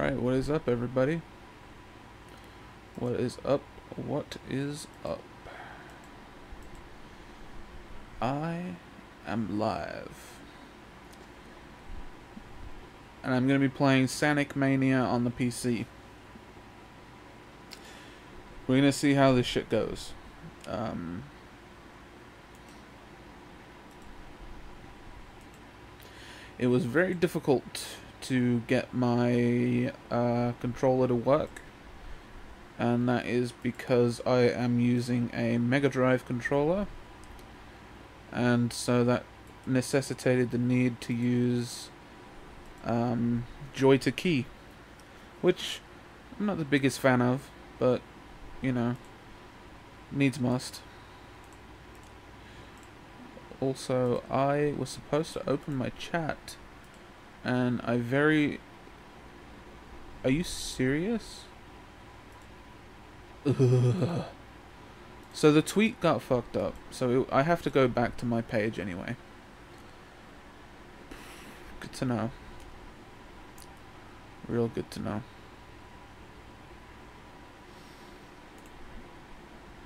Alright, what is up, everybody? What is up? What is up? I am live. And I'm going to be playing Sanic Mania on the PC. We're going to see how this shit goes. It was very difficult to get my controller to work, and that is because I am using a Mega Drive controller, and so that necessitated the need to use joy to key, which I'm not the biggest fan of, but you know, needs must. Also, I was supposed to open my chat, and I very... Are you serious? Ugh. So the tweet got fucked up, so I have to go back to my page anyway. Good to know. Real good to know.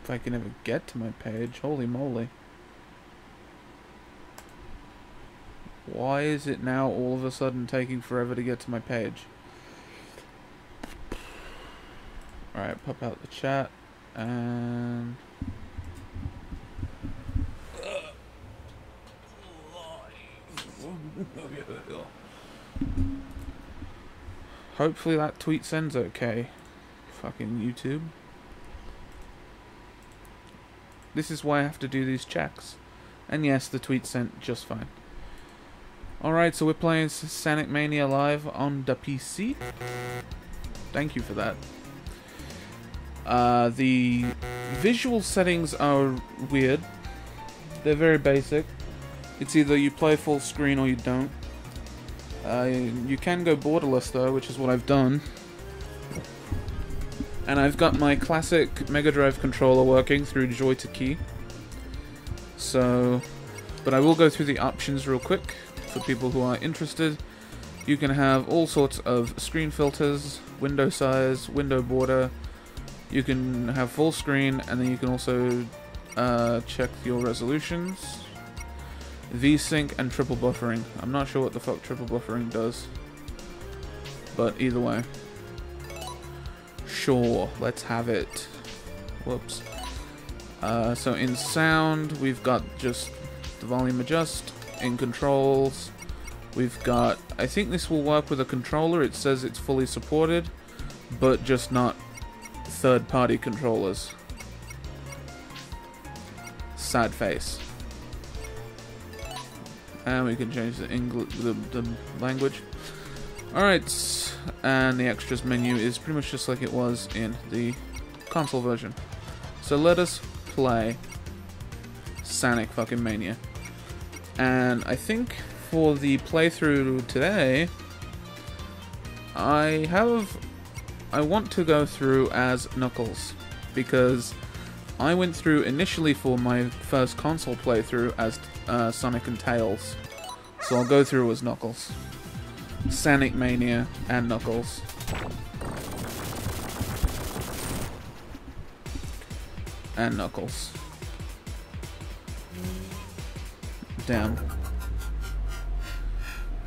If I can ever get to my page, holy moly. Why is it now all of a sudden taking forever to get to my page? Alright, pop out the chat and... Hopefully that tweet sends okay. Fucking YouTube. This is why I have to do these checks. And yes, the tweet sent just fine. Alright, so we're playing Sanic Mania live on the PC. Thank you for that. The visual settings are weird. They're very basic. It's either you play full screen or you don't. You can go borderless though, which is what I've done. And I've got my classic Mega Drive controller working through Joy to Key. So, but I will go through the options real quick. For people who are interested, you can have all sorts of screen filters, window size, window border. You can have full screen, and then you can also check your resolutions, VSync, and triple buffering. I'm not sure what the fuck triple buffering does, but either way, sure, let's have it. Whoops. So in sound, we've got just the volume adjust. In controls, we've got, I think this will work with a controller. It says it's fully supported, but just not third-party controllers. Sad face. And we can change the language. Alright, and the extras menu is pretty much just like it was in the console version. So let us play Sanic fucking Mania. And I think for the playthrough today, I want to go through as Knuckles, because I went through initially for my first console playthrough as Sonic and Tails. So I'll go through as Knuckles. Sanic Mania and Knuckles. And Knuckles. Damn.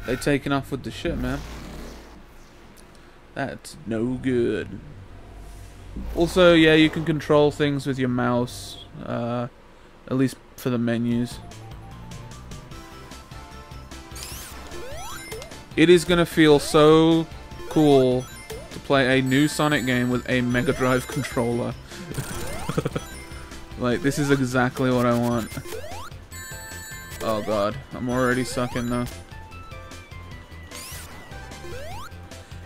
They taking off with the shit, man. That's no good. Also, yeah, you can control things with your mouse. At least for the menus. It is gonna feel so cool to play a new Sonic game with a Mega Drive controller. Like, this is exactly what I want. Oh god, I'm already sucking though.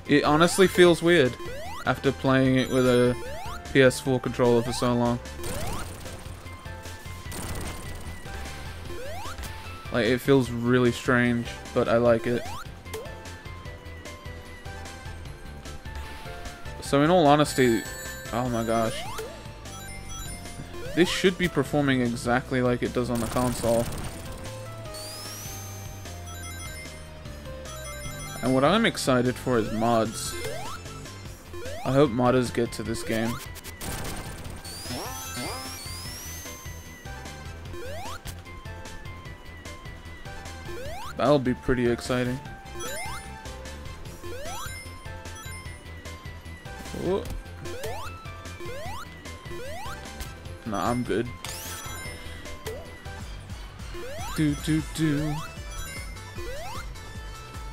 It honestly feels weird after playing it with a PS4 controller for so long. Like, it feels really strange, but I like it. So in all honesty, oh my gosh. This should be performing exactly like it does on the console. And what I'm excited for is mods. I hope modders get to this game. That'll be pretty exciting. Oh. Nah, I'm good. Do.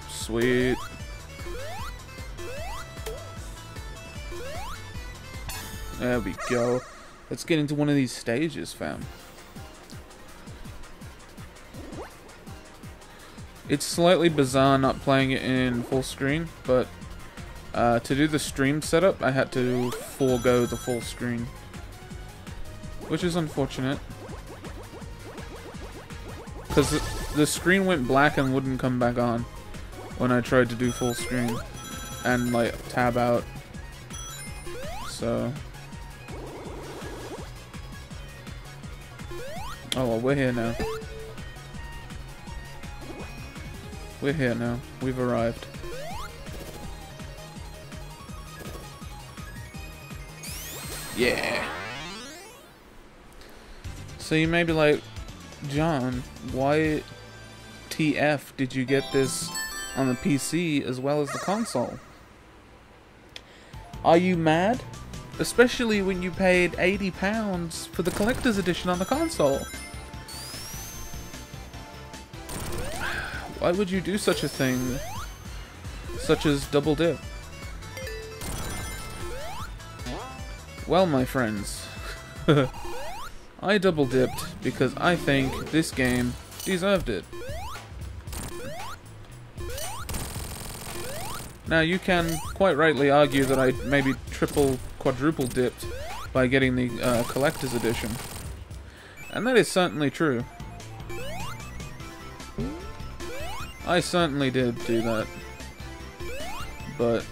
Sweet. There we go. Let's get into one of these stages, fam. It's slightly bizarre not playing it in full screen, but to do the stream setup, I had to forego the full screen, which is unfortunate. Because the screen went black and wouldn't come back on when I tried to do full screen and like tab out. So, oh well, we're here now. We're here now. We've arrived. Yeah. So you may be like, John, why TF did you get this on the PC as well as the console? Are you mad? Especially when you paid £80 for the collector's edition on the console. Why would you do such a thing? Such as double dip? Well, my friends, I double dipped because I think this game deserved it. Now, you can quite rightly argue that I maybe triple, quadruple dipped by getting the collector's edition. And that is certainly true. I certainly did do that. But,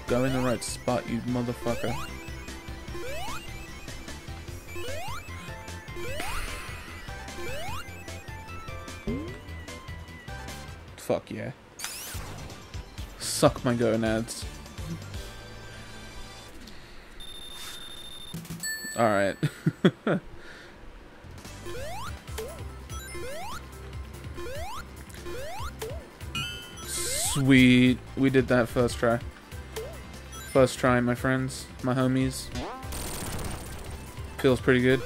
go in the right spot, you motherfucker. Fuck yeah. Suck my gonads. Alright. Sweet. We did that first try. First try, my friends. My homies. Feels pretty good.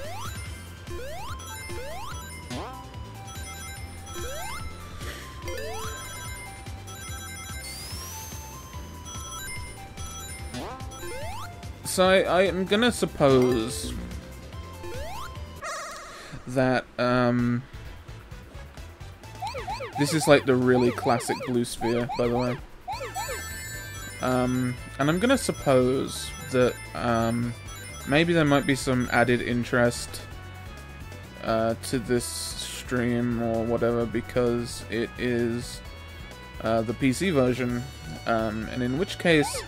So I am gonna suppose that this is like the really classic blue sphere, by the way. And I'm gonna suppose that maybe there might be some added interest to this stream or whatever because it is the PC version, and in which case,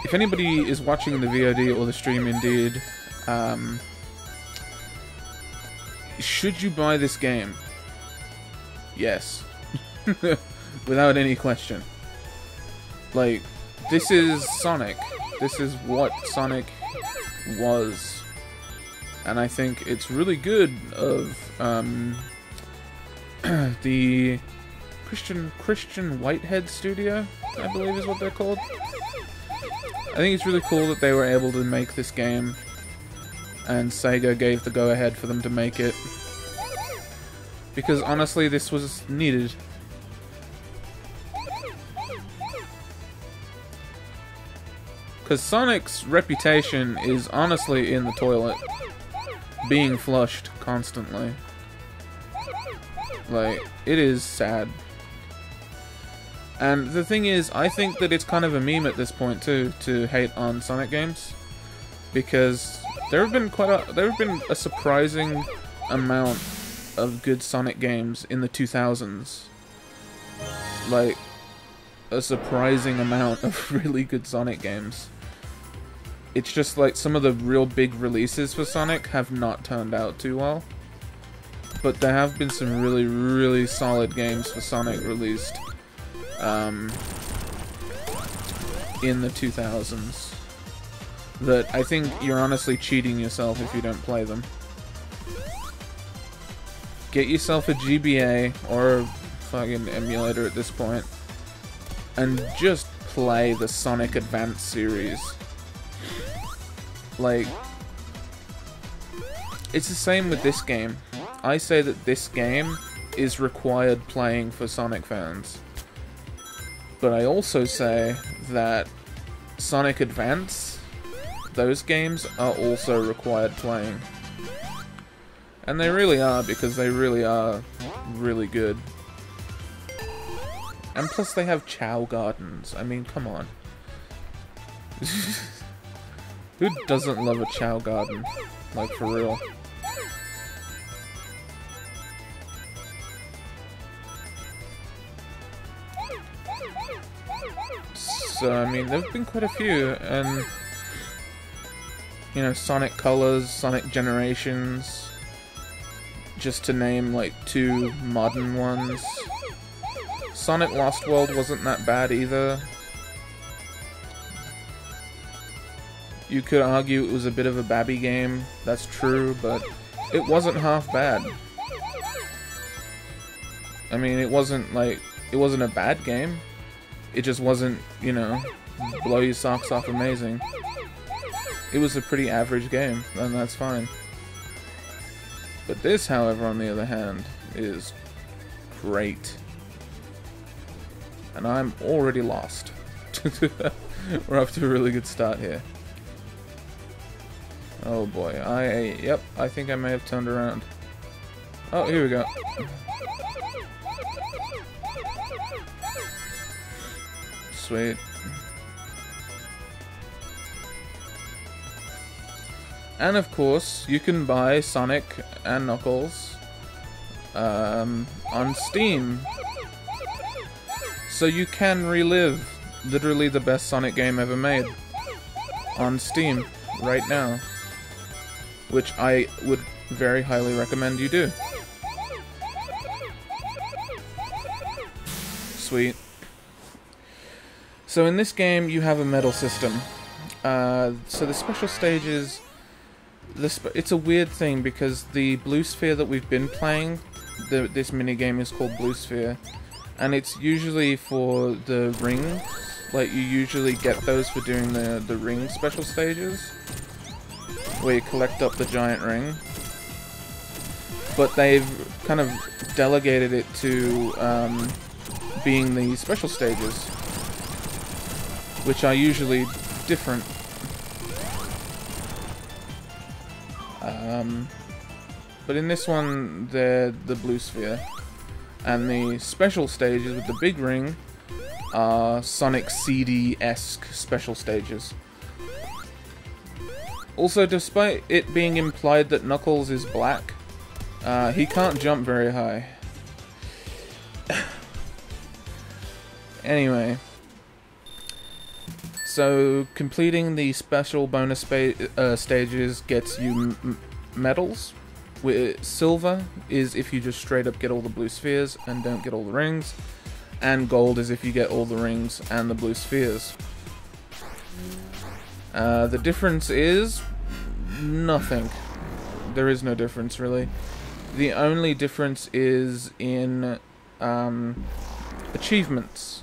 if anybody is watching the VOD or the stream indeed, should you buy this game? Yes. Without any question. Like, this is Sonic. This is what Sonic was. And I think it's really good of the Christian Whitehead studio, I believe is what they're called. I think it's really cool that they were able to make this game and Sega gave the go-ahead for them to make it. Because honestly, this was needed. Because Sonic's reputation is honestly in the toilet. Being flushed constantly. Like, it is sad. And the thing is, I think that it's kind of a meme at this point too, to hate on Sonic games. Because there have been a surprising amount of good Sonic games in the 2000s. Like, a surprising amount of really good Sonic games. It's just like some of the real big releases for Sonic have not turned out too well. But there have been some really, really solid games for Sonic released. in the 2000s that I think you're honestly cheating yourself if you don't play them. Get yourself a GBA or a fucking emulator at this point and just play the Sonic Advance series. Like, it's the same with this game. I say that this game is required playing for Sonic fans. But I also say that Sonic Advance, those games are also required playing. And they really are, because they really are really good. And plus they have Chow Gardens. I mean, come on. Who doesn't love a Chow Garden? Like, for real. So, I mean, there have been quite a few, and... You know, Sonic Colors, Sonic Generations... Just to name, like, 2 modern ones. Sonic Lost World wasn't that bad either. You could argue it was a bit of a babby game, that's true, but it wasn't half bad. I mean, it wasn't a bad game. It just wasn't, you know, blow your socks off amazing. It was a pretty average game, and that's fine. But this, however, on the other hand, is great. And I'm already lost. We're off to a really good start here. Oh boy, yep, I think I may have turned around. Oh, here we go. Sweet. And of course, you can buy Sonic and Knuckles on Steam. So you can relive literally the best Sonic game ever made on Steam right now. Which I would very highly recommend you do. Sweet. So in this game, you have a medal system. So the special stages... it's a weird thing, because the Blue Sphere that we've been playing, this minigame is called Blue Sphere, and it's usually for the rings. Like, you usually get those for doing the ring special stages, where you collect up the giant ring. But they've kind of delegated it to being the special stages, which are usually different. But in this one, they're the Blue Sphere. And the special stages with the big ring are Sonic CD-esque special stages. Also, despite it being implied that Knuckles is black, he can't jump very high. Anyway. So, completing the special bonus stages gets you medals. Silver is if you just straight up get all the blue spheres and don't get all the rings. And gold is if you get all the rings and the blue spheres. The difference is nothing. There is no difference, really. The only difference is in achievements.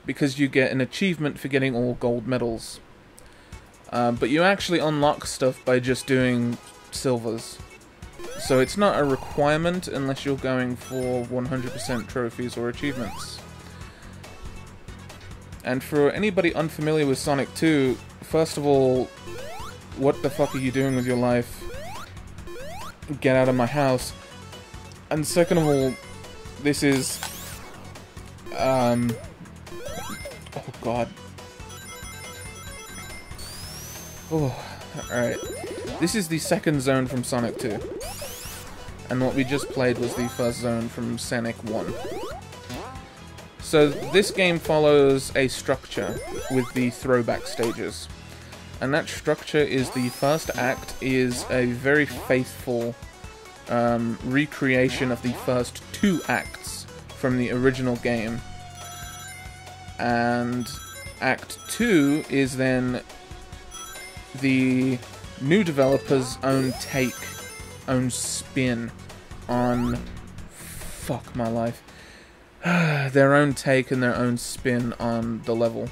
Because you get an achievement for getting all gold medals. But you actually unlock stuff by just doing silvers. So it's not a requirement unless you're going for 100% trophies or achievements. And for anybody unfamiliar with Sonic 2, first of all, what the fuck are you doing with your life? Get out of my house. And second of all, this is... oh god. Oh, alright. This is the second zone from Sonic 2. And what we just played was the first zone from Sanic 1. So this game follows a structure with the throwback stages. And that structure is the first act is a very faithful recreation of the first 2 acts from the original game. And Act 2 is then the new developer's own take, own spin on... Fuck my life. Their own take and their own spin on the level.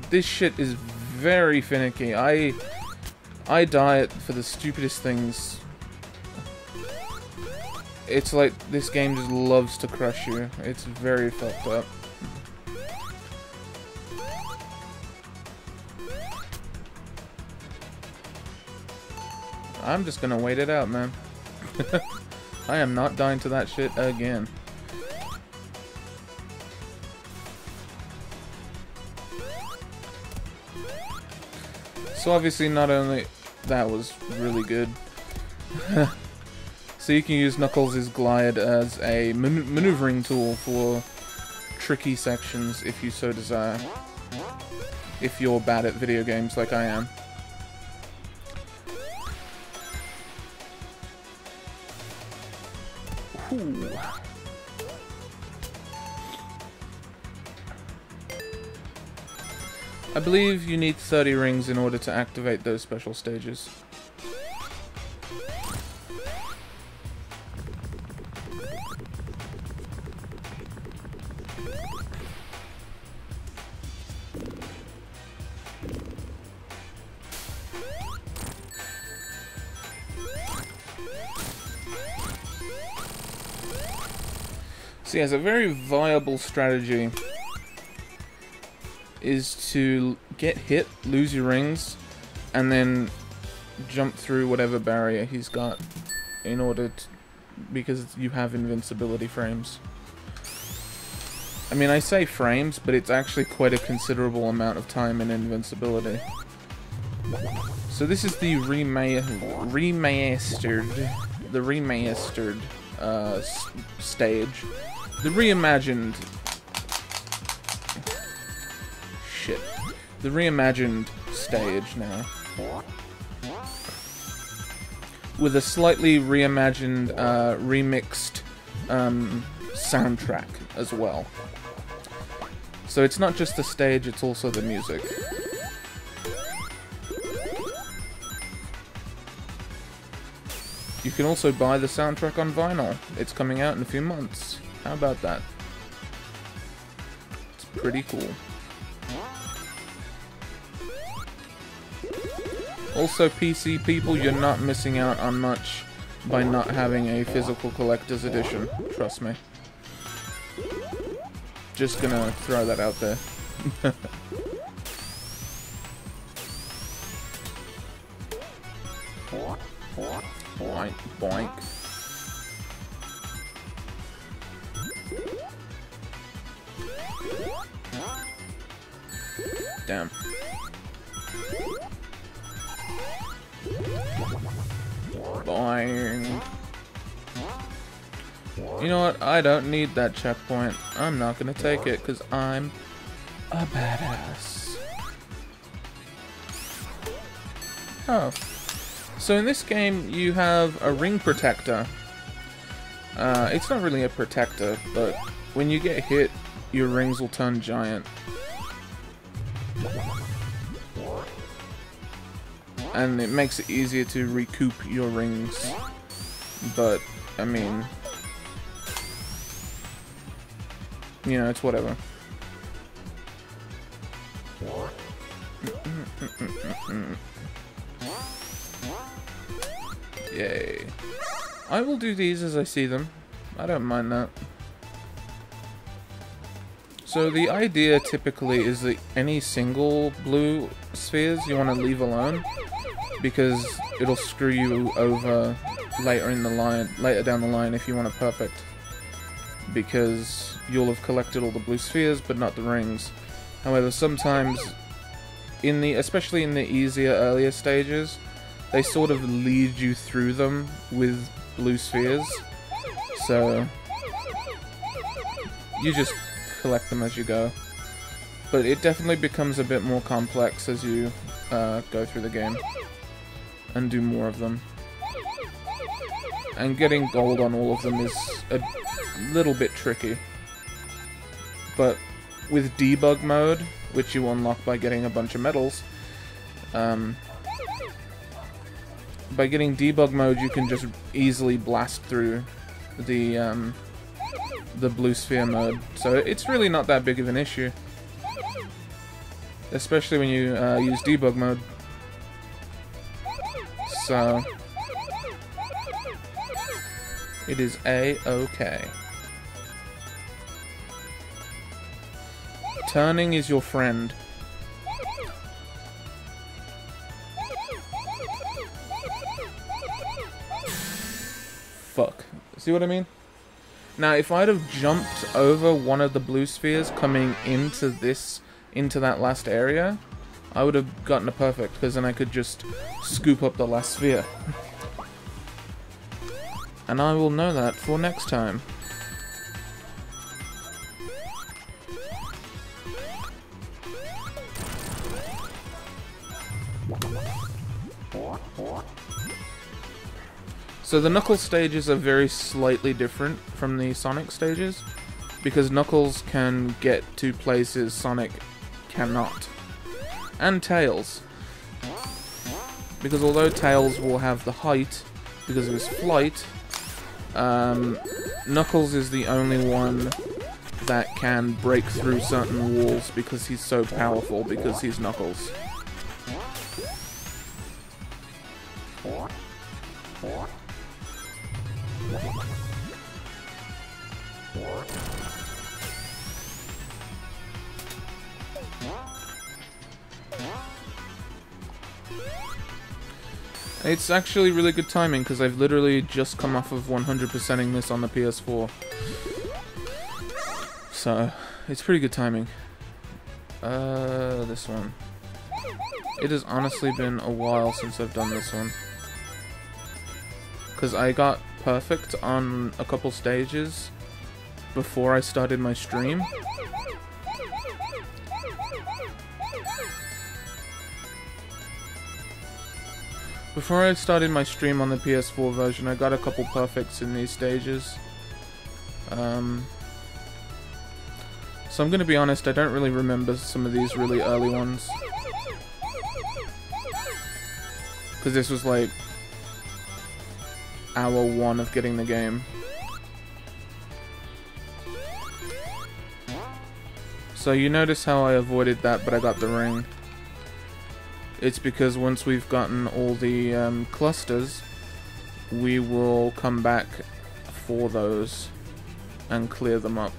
This shit is very finicky. I die it for the stupidest things. It's like this game just loves to crush you. It's very fucked up. I'm just gonna wait it out, man. I am not dying to that shit again. So obviously not only that was really good. So you can use Knuckles' glide as a maneuvering tool for tricky sections if you so desire. If you're bad at video games like I am. Ooh. I believe you need 30 rings in order to activate those special stages. So yes, a very viable strategy is to get hit, lose your rings, and then jump through whatever barrier he's got in order to, because you have invincibility frames. I mean, I say frames, but it's actually quite a considerable amount of time in invincibility. So this is the remastered stage. The reimagined... Shit. The reimagined stage now. With a slightly reimagined, remixed soundtrack as well. So it's not just the stage, it's also the music. You can also buy the soundtrack on vinyl. It's coming out in a few months. How about that? It's pretty cool. Also, PC people, you're not missing out on much by not having a physical collector's edition. Trust me. Just gonna throw that out there. Boink, boink. Damn. Boing. You know what? I don't need that checkpoint. I'm not gonna take it because I'm a badass. Oh. So in this game, you have a ring protector. It's not really a protector, but when you get hit, your rings will turn giant. And it makes it easier to recoup your rings. But, I mean... you know, it's whatever. Yay. I will do these as I see them. I don't mind that. So the idea typically is that any single blue spheres you want to leave alone, because it'll screw you over later down the line if you want a perfect. Because you'll have collected all the blue spheres but not the rings. However, sometimes especially in the easier earlier stages, they sort of lead you through them with blue spheres. So you just collect them as you go. But it definitely becomes a bit more complex as you go through the game and do more of them. And getting gold on all of them is a little bit tricky. But with debug mode, which you unlock by getting a bunch of medals, by getting debug mode, you can just easily blast through the blue sphere mode. So it's really not that big of an issue, especially when you use debug mode. So it is A-okay. Turning is your friend. Fuck. See what I mean? Now, if I'd have jumped over one of the blue spheres coming into that last area, I would have gotten a perfect, because then I could just scoop up the last sphere. And I will know that for next time. So the Knuckles stages are very slightly different from the Sonic stages, because Knuckles can get to places Sonic cannot. And Tails. Because although Tails will have the height because of his flight, Knuckles is the only one that can break through certain walls because he's so powerful, because he's Knuckles. It's actually really good timing, because I've literally just come off of 100%ing this on the PS4. So, it's pretty good timing. This one. It has honestly been a while since I've done this one. Because I got perfect on a couple stages before I started my stream. Before I started my stream on the PS4 version, I got a couple perfects in these stages. So I'm gonna be honest, I don't really remember some of these really early ones. Because this was like hour 1 of getting the game. So you notice how I avoided that, but I got the ring. It's because once we've gotten all the clusters, we will come back for those and clear them up.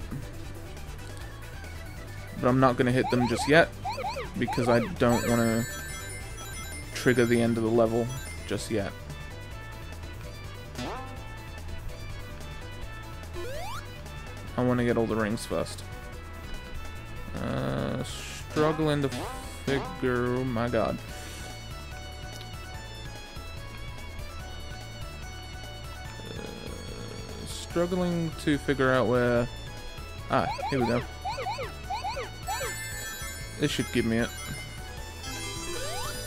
But I'm not going to hit them just yet, because I don't want to trigger the end of the level just yet. I want to get all the rings first. Struggling to figure... oh my god. Struggling to figure out where... ah, here we go. This should give me it.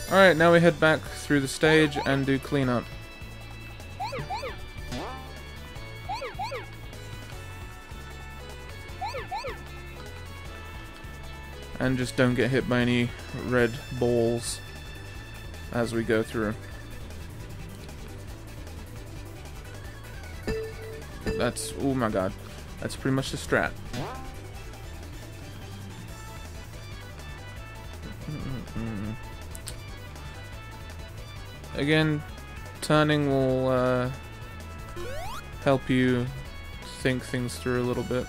Alright, now we head back through the stage and do cleanup. And just don't get hit by any red balls as we go through. That's... oh my god. That's pretty much the strat. Again, turning will help you think things through a little bit.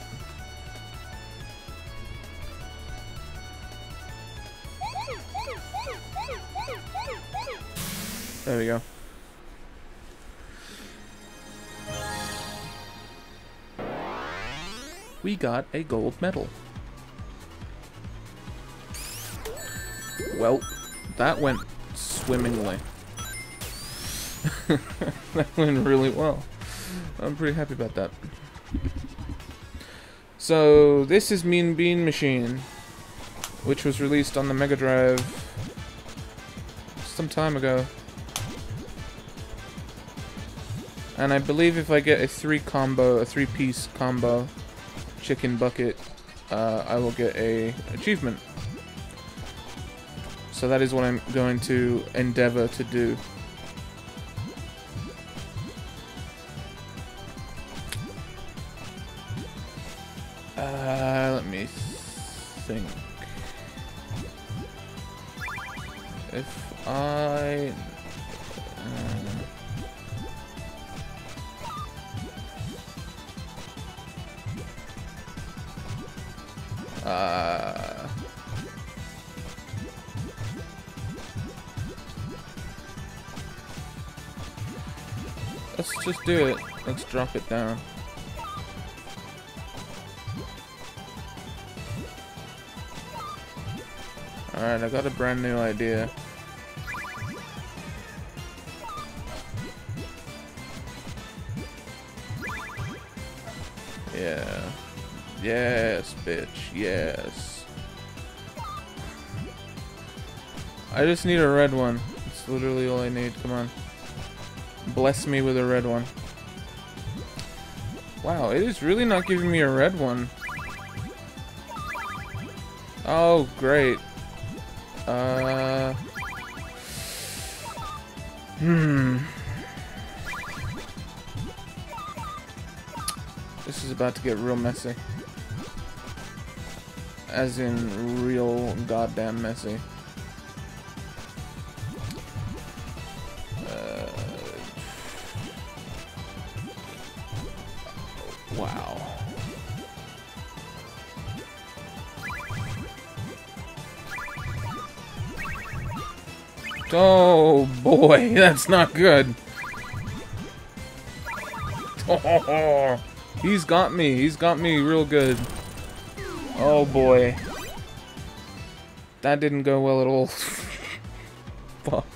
There we go. We got a gold medal. Well, that went swimmingly. That went really well. I'm pretty happy about that. So, this is Mean Bean Machine, which was released on the Mega Drive some time ago. And I believe if I get a 3-piece combo chicken bucket, I will get a achievement. So that is what I'm going to endeavor to do. Let me think. If I... let's just do it. Let's drop it down. Alright, I got a brand new idea. Yeah. Yes, bitch. Yes. I just need a red one. It's literally all I need. Come on. Bless me with a red one. Wow, it is really not giving me a red one. Oh, great. This is about to get real messy. As in, real goddamn messy. Wow. Oh boy, that's not good. Oh, he's got me. He's got me real good. Oh boy. That didn't go well at all. Fuck.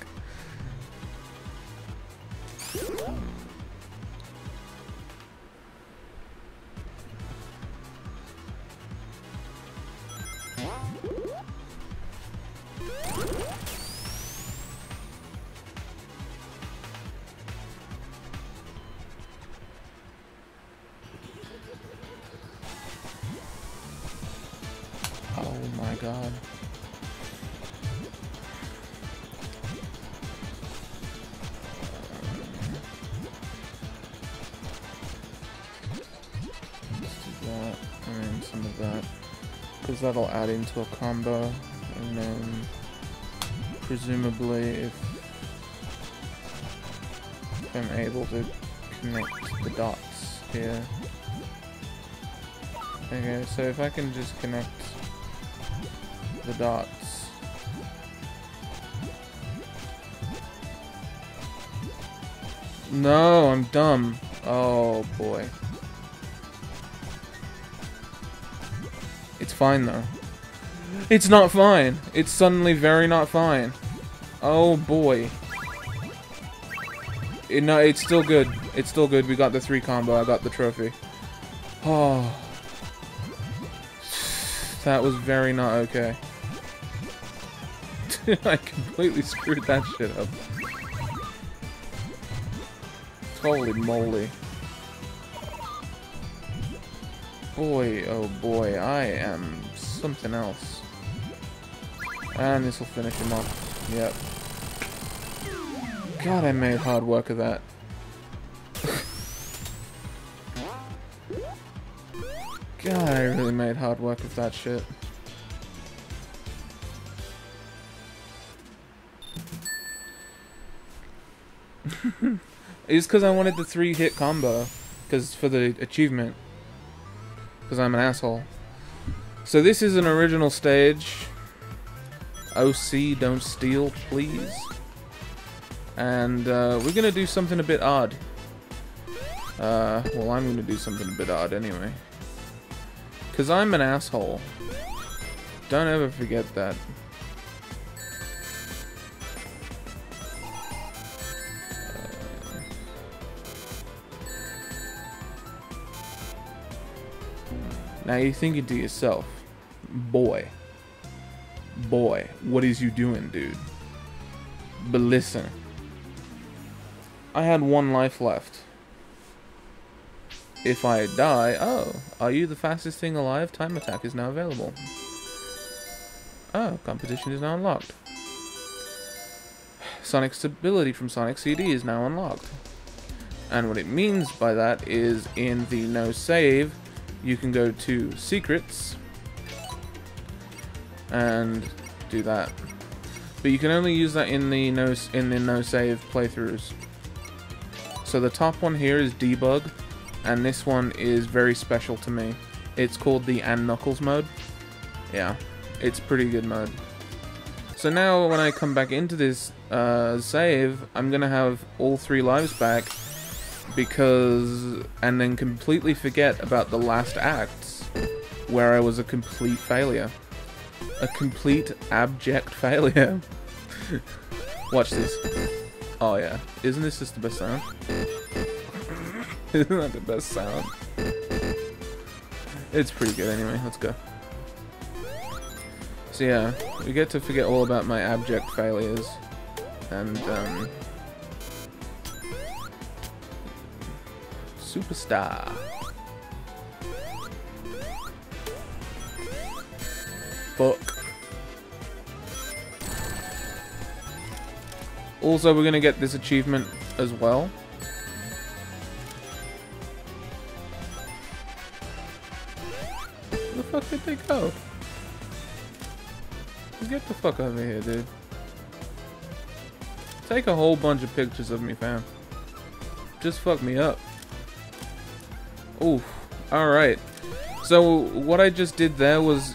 Oh my god. Let's do that, and some of that. Because that'll add into a combo. And then, presumably, if I'm able to connect the dots here. Okay, so if I can just connect the dots. No, I'm dumb. Oh boy. It's fine though. It's not fine. It's suddenly very not fine. Oh boy. No, it's still good. It's still good. We got the 3 combo. I got the trophy. Oh. That was very not okay. I completely screwed that shit up. Holy moly. Boy, oh boy, I am something else. And this will finish him off. Yep. God, I made hard work of that. God, I really made hard work of that shit. It's because I wanted the 3-hit combo. Because for the achievement. Because I'm an asshole. So this is an original stage. OC, don't steal, please. And we're gonna do something a bit odd. Well, I'm gonna do something a bit odd anyway. Because I'm an asshole. Don't ever forget that. Now you're thinking to yourself, boy, what is you doing, dude? But listen, I had 1 life left. if I die... Oh, are you the fastest thing alive? Time attack is now available. Oh, competition is now unlocked. Sonic's ability from Sonic CD is now unlocked. And what it means by that is in the no save, you can go to secrets and do that. But you can only use that in the no save playthroughs. So the top one here is debug, and this one is very special to me. It's called the and Knuckles mode. Yeah, it's pretty good mode. So now when I come back into this save, I'm gonna have all 3 lives back, and then completely forget about the last acts where I was a complete failure. A complete abject failure. Watch this. Oh yeah, isn't this just the best sound? Isn't that the best sound? It's pretty good anyway, let's go. So yeah, we get to forget all about my abject failures, and superstar. Fuck. Also, we're gonna get this achievement as well. Where the fuck did they go? Get the fuck over here, dude. Take a whole bunch of pictures of me, fam. Just fuck me up. Oof. Alright. So, what I just did there was...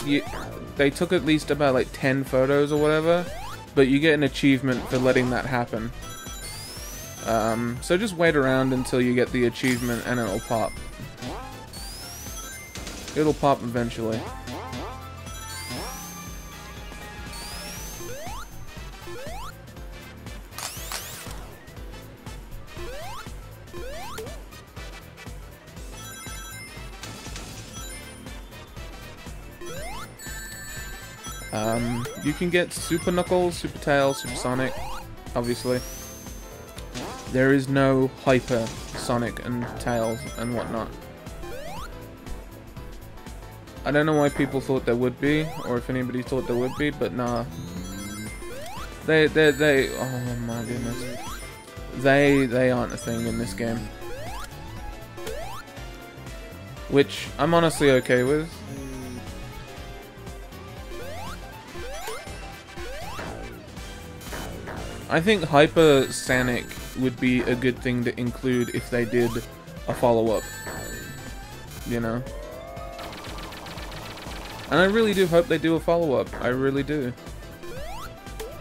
they took at least about like 10 photos or whatever, but you get an achievement for letting that happen. So just wait around until you get the achievement and it'll pop. It'll pop eventually. You can get Super Knuckles, Super Tails, Super Sonic, obviously. There is no Hyper Sonic and Tails and whatnot. I don't know why people thought there would be, or if anybody thought there would be, but nah. They, oh my goodness. They aren't a thing in this game. Which I'm honestly okay with. I think Hyper Sanic would be a good thing to include if they did a follow-up. You know? And I really do hope they do a follow-up. I really do.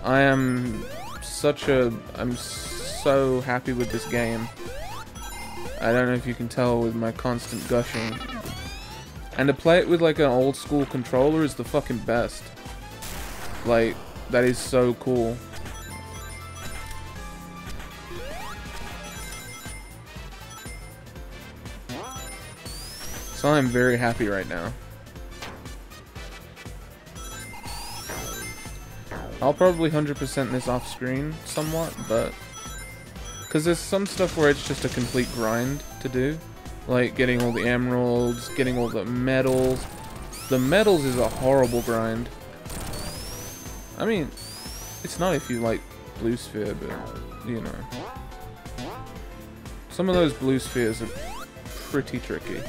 I'm so happy with this game. I don't know if you can tell with my constant gushing. And to play it with like an old school controller is the fucking best. Like, that is so cool. So I'm very happy right now. I'll probably 100% this off screen somewhat, but... because there's some stuff where it's just a complete grind to do. Like getting all the emeralds, getting all the medals. The medals is a horrible grind. I mean, it's not if you like blue sphere, but, you know. Some of those blue spheres are pretty tricky.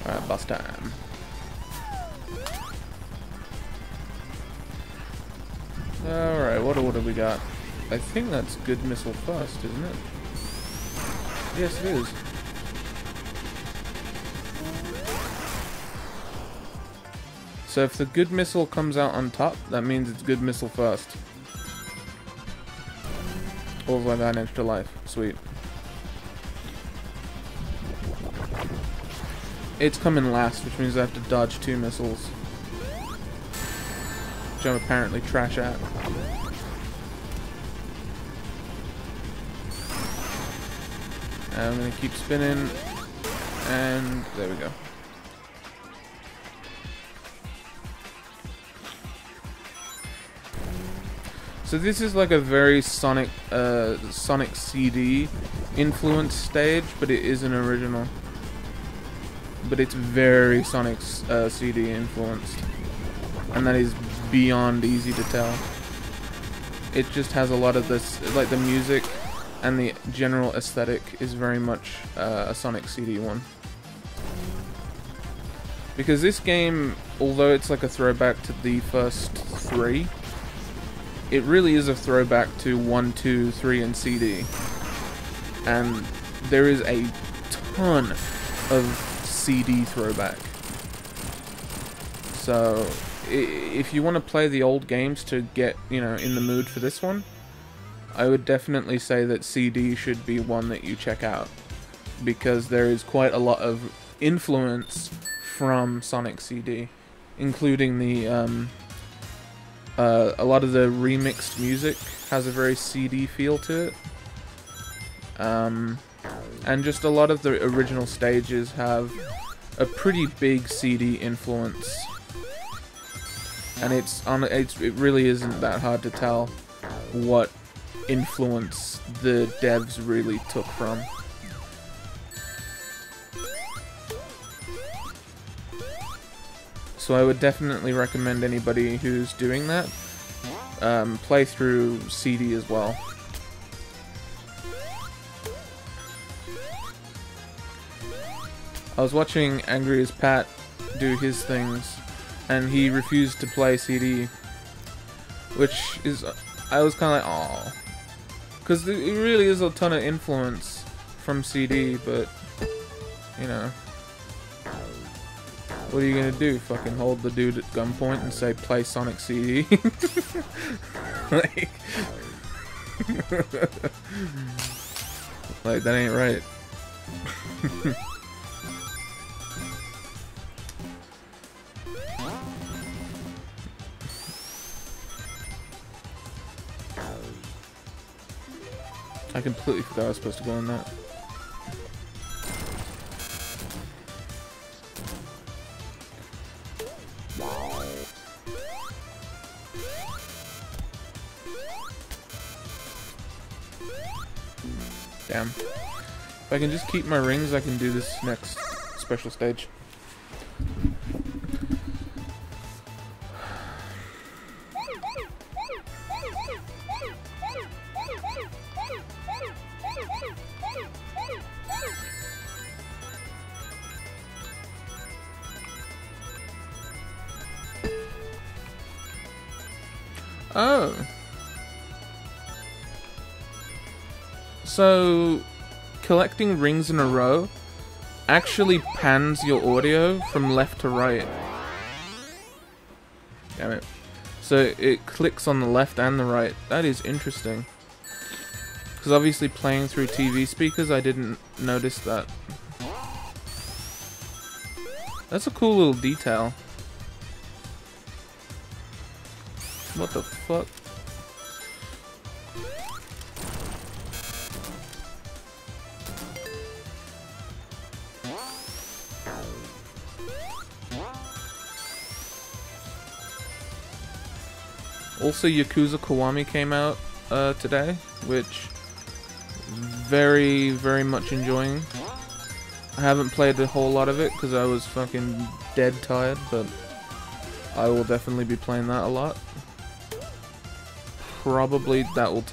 Alright, boss time. Alright, what order we got? I think that's good missile first, isn't it? Yes, it is. So if the good missile comes out on top, that means it's good missile first. Also, I got an extra life. Sweet. It's coming last, which means I have to dodge 2 missiles. Which I'm apparently trash at. I'm gonna keep spinning, and there we go. So this is like a very Sonic CD influenced stage, but it is an original. But it's very Sonic CD influenced, and that is beyond easy to tell. It just has a lot of this, like the music and the general aesthetic is very much a Sonic CD one. Because this game, although it's like a throwback to the first three, it really is a throwback to 1, 2, 3 and CD. And there is a ton of CD throwback. So if you want to play the old games to get, you know, in the mood for this one, I would definitely say that CD should be one that you check out, because there is quite a lot of influence from Sonic CD, including the a lot of the remixed music has a very CD feel to it, and just a lot of the original stages have a pretty big CD influence, and it really isn't that hard to tell what influence the devs really took from. So I would definitely recommend anybody who's doing that play through CD as well. I was watching Angry as Pat do his things, and he refused to play CD, which is, I was kind of like, aww, because it really is a ton of influence from CD, but, you know, what are you gonna do? Fucking hold the dude at gunpoint and say, play Sonic CD? like, like, that ain't right. I completely forgot I was supposed to go on that. Damn. If I can just keep my rings, I can do this next special stage. Oh. So, collecting rings in a row actually pans your audio from left to right. Damn it. So it clicks on the left and the right. That is interesting. Because obviously playing through TV speakers, I didn't notice that. That's a cool little detail. What the fuck? Also, Yakuza Kiwami came out today, which very, very much enjoying. I haven't played a whole lot of it because I was fucking dead tired, but I will definitely be playing that a lot. Probably that'll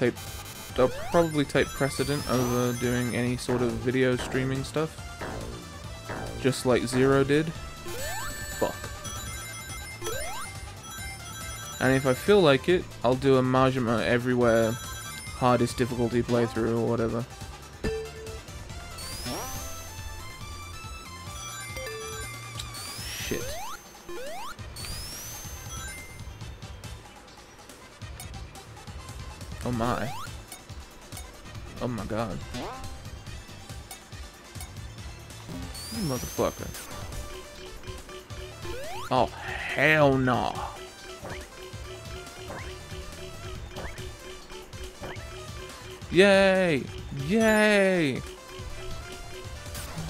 probably take precedent over doing any sort of video streaming stuff, just like Zero did. Fuck. And if I feel like it, I'll do a Majima everywhere hardest difficulty playthrough or whatever. Shit. Oh my. Oh my god. You motherfucker. Oh hell no. Yay! Yay!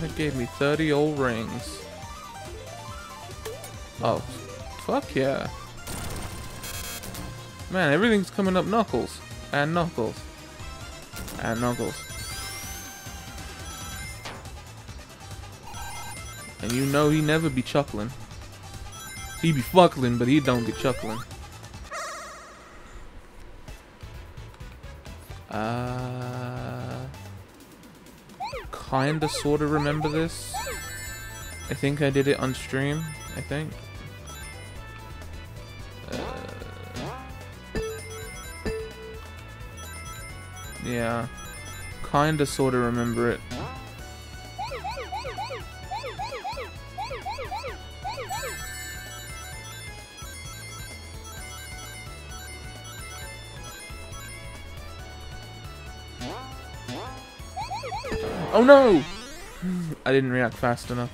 It gave me 30 old rings. Oh, fuck yeah. Man, everything's coming up Knuckles. And Knuckles. And Knuckles. And you know he never be chuckling. He be fuckling, but he don't be chuckling. Kinda sorta remember this. I think I did it on stream, I think. Yeah. Kinda sorta remember it. Oh no! I didn't react fast enough.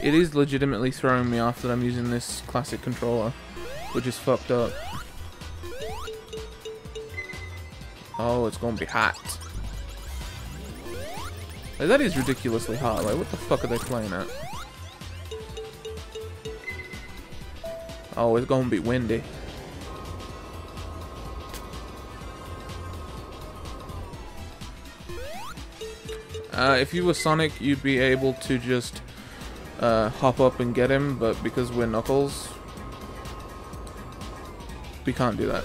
It is legitimately throwing me off that I'm using this classic controller, which is fucked up. Oh, it's gonna be hot. Like, that is ridiculously hot. Like, what the fuck are they playing at? Oh, it's gonna be windy. If you were Sonic, you'd be able to just hop up and get him, but because we're Knuckles, we can't do that.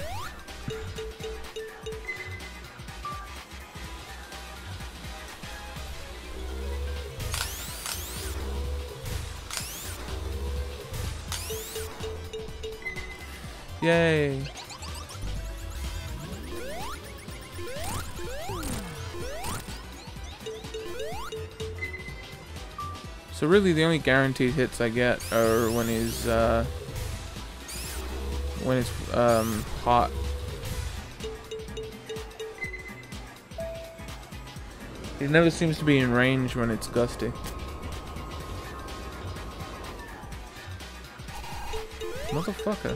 Yay! So really, the only guaranteed hits I get are when he's hot. He never seems to be in range when it's gusty. Motherfucker!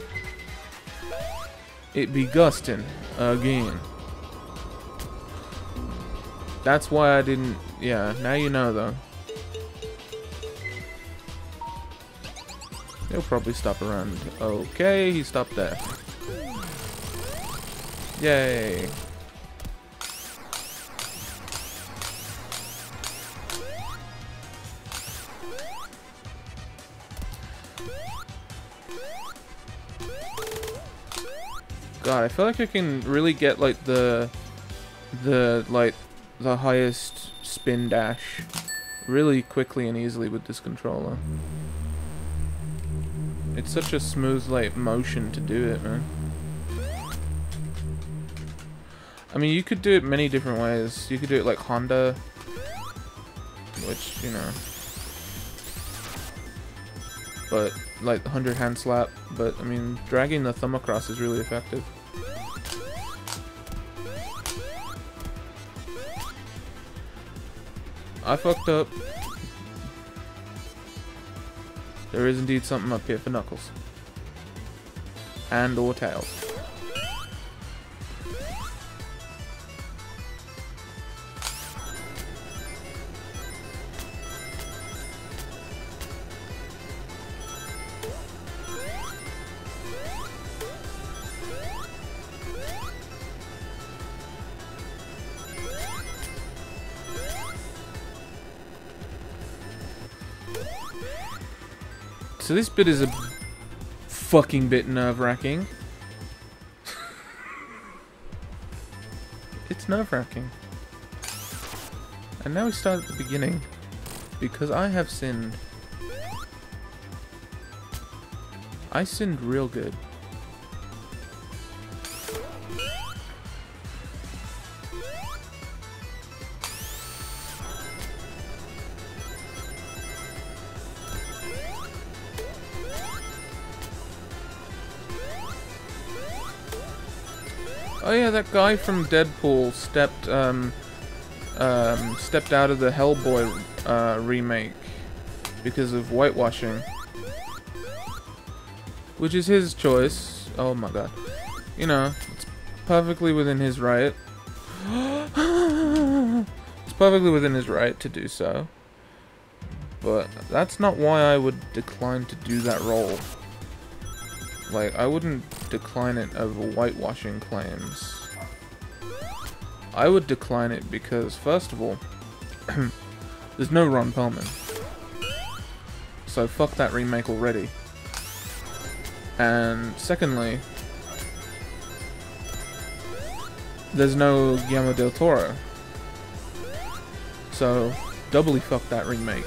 It be gusting again. That's why I didn't. Yeah, now you know though. He'll probably stop around. Okay, he stopped there. Yay. God, I feel like I can really get like the highest spin dash really quickly and easily with this controller. It's such a smooth, like, motion to do it, man. I mean, you could do it many different ways. You could do it like Honda, which, you know, but like the 100 hand slap. But I mean, dragging the thumb across is really effective. I fucked up. There is indeed something up here for Knuckles. And or Tails. So this bit is a fucking bit nerve-wracking. It's nerve-wracking. And now we start at the beginning. Because I have sinned. I sinned real good. Oh yeah, that guy from Deadpool stepped out of the Hellboy remake because of whitewashing, which is his choice. Oh my god, you know, it's perfectly within his right. It's perfectly within his right to do so. But that's not why I would decline to do that role. Like, I wouldn't decline it over whitewashing claims. I would decline it because, first of all, there's no Ron Perlman. So fuck that remake already. And secondly, there's no Guillermo del Toro. So doubly fuck that remake.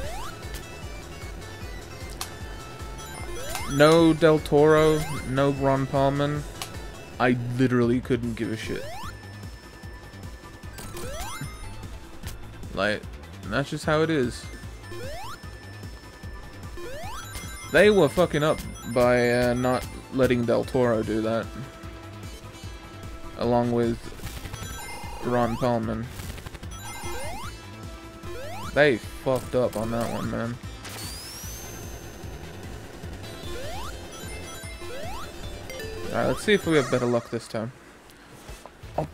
No Del Toro, no Ron Perlman. I literally couldn't give a shit. Like, that's just how it is. They were fucking up by not letting Del Toro do that. Along with Ron Perlman. They fucked up on that one, man. Alright, let's see if we have better luck this time. Oh.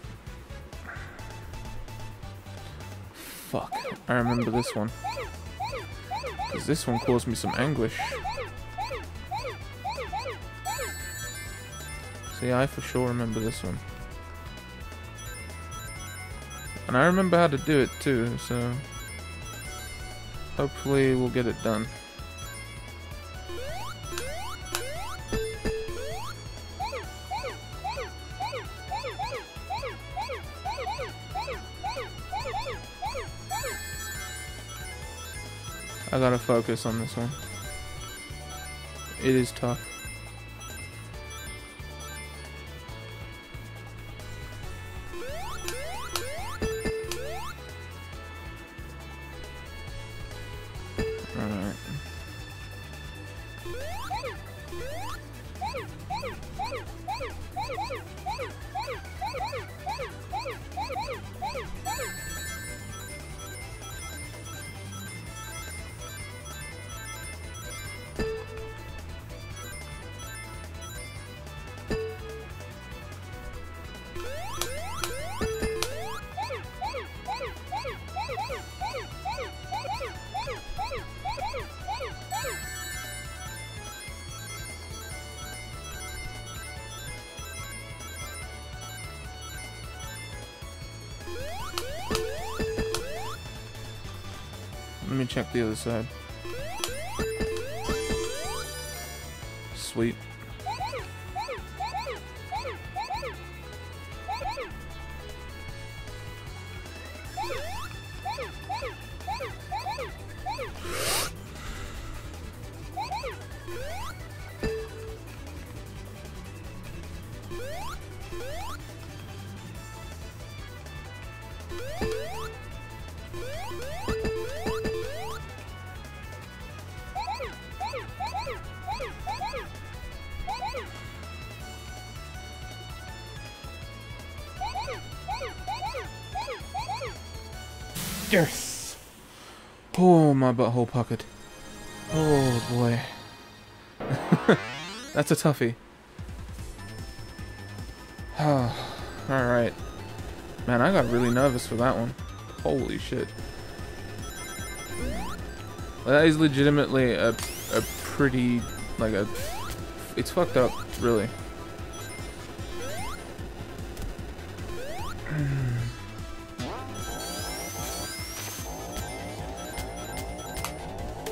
Fuck. I remember this one. Because this one caused me some anguish. See, I for sure remember this one. And I remember how to do it too, so hopefully we'll get it done. I gotta focus on this one. It is tough. Alright. Let me check the other side. Sweet. Yes! Oh, my butthole puckered. Oh, boy. That's a toughie. Alright. Man, I got really nervous for that one. Holy shit. That is legitimately a pretty, like a... It's fucked up, really.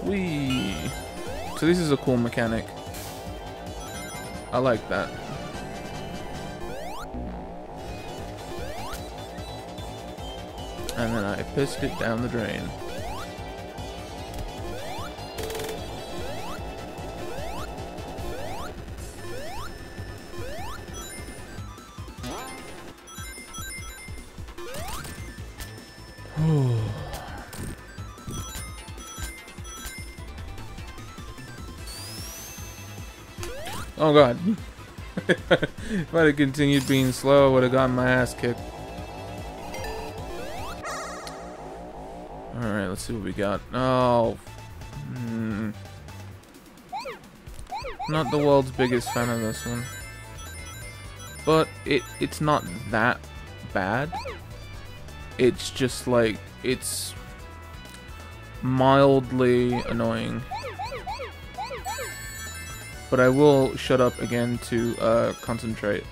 Whee! So this is a cool mechanic. I like that. And then I pissed it down the drain. Oh god. If I'd have continued being slow, I would have gotten my ass kicked. Alright, let's see what we got. Oh. Not the world's biggest fan of this one. But it's not that bad. it's just like, it's mildly annoying. But I will shut up again to concentrate.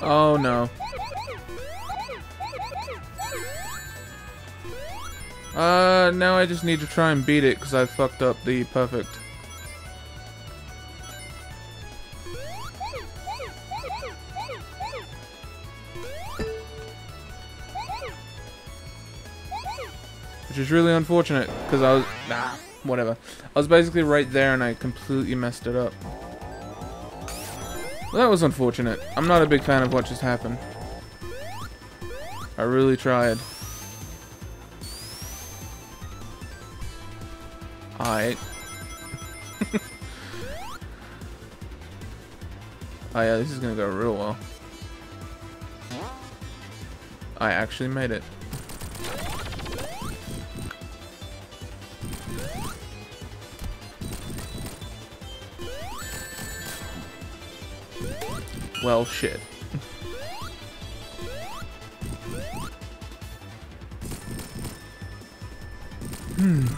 Oh no. Now I just need to try and beat it because I fucked up the perfect. Which is really unfortunate because I was... Nah, whatever. I was basically right there and I completely messed it up. Well, that was unfortunate. I'm not a big fan of what just happened. I really tried. Alright. Oh yeah, this is gonna go real well. I actually made it. Well, shit. And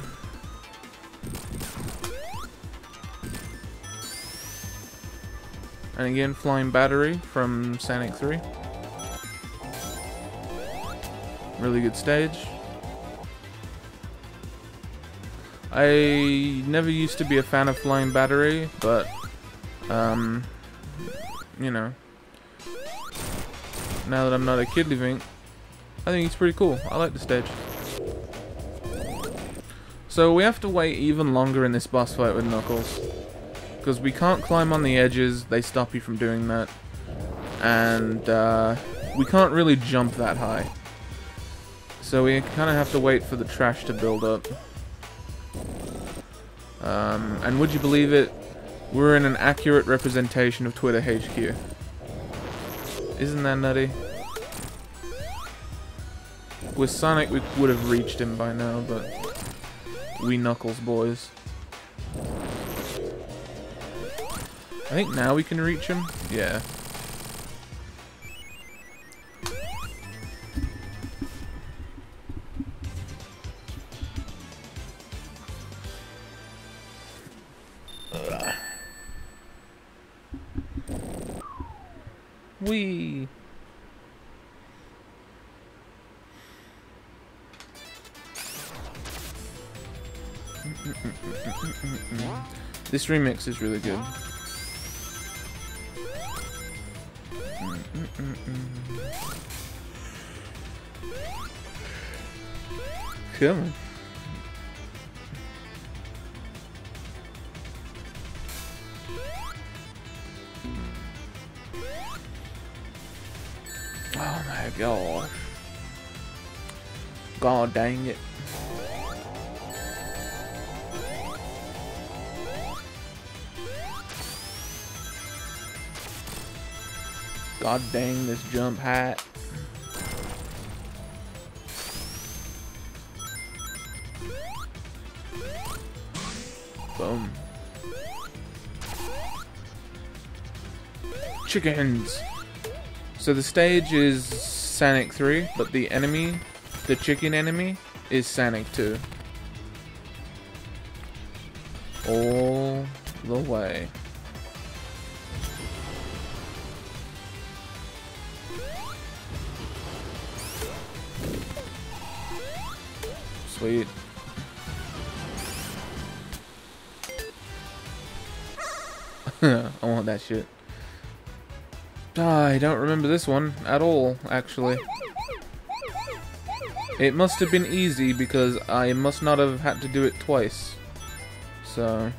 again, flying battery from Sanic 3. Really good stage. I never used to be a fan of flying battery, but you know, now that I'm not a kid living, I think it's pretty cool. I like the stage. So we have to wait even longer in this boss fight with Knuckles, because we can't climb on the edges, they stop you from doing that, and we can't really jump that high. So we kind of have to wait for the trash to build up. And would you believe it, we're in an accurate representation of Twitter HQ. Isn't that nutty? With Sonic we would have reached him by now, but we Knuckles boys. I think now we can reach him? Yeah. Whee! This remix is really good. Come on. Oh my gosh. God dang it. God dang this jump hat. Boom. Chickens. So the stage is Sanic 3, but the enemy, the chicken enemy, is Sanic 2. All the way. Sweet. I want that shit. I don't remember this one at all, actually. It must have been easy because I must not have had to do it twice. So,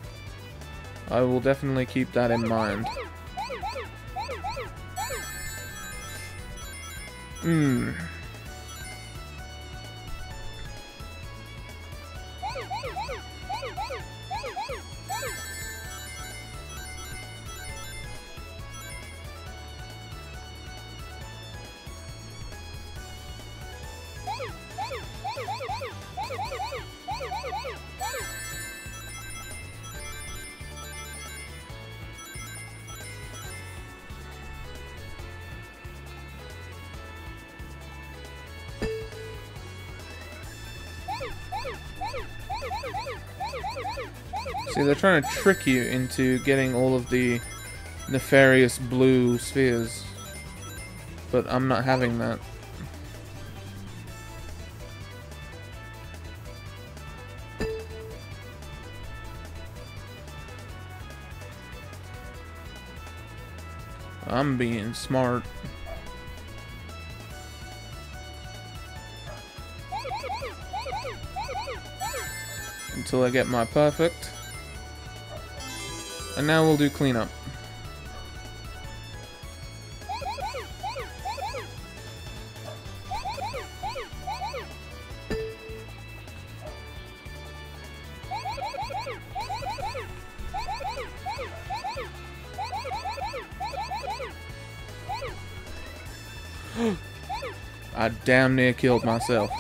I will definitely keep that in mind. See, they're trying to trick you into getting all of the nefarious blue spheres, but I'm not having that. I'm being smart. Until I get my perfect. And now we'll do cleanup. I damn near killed myself.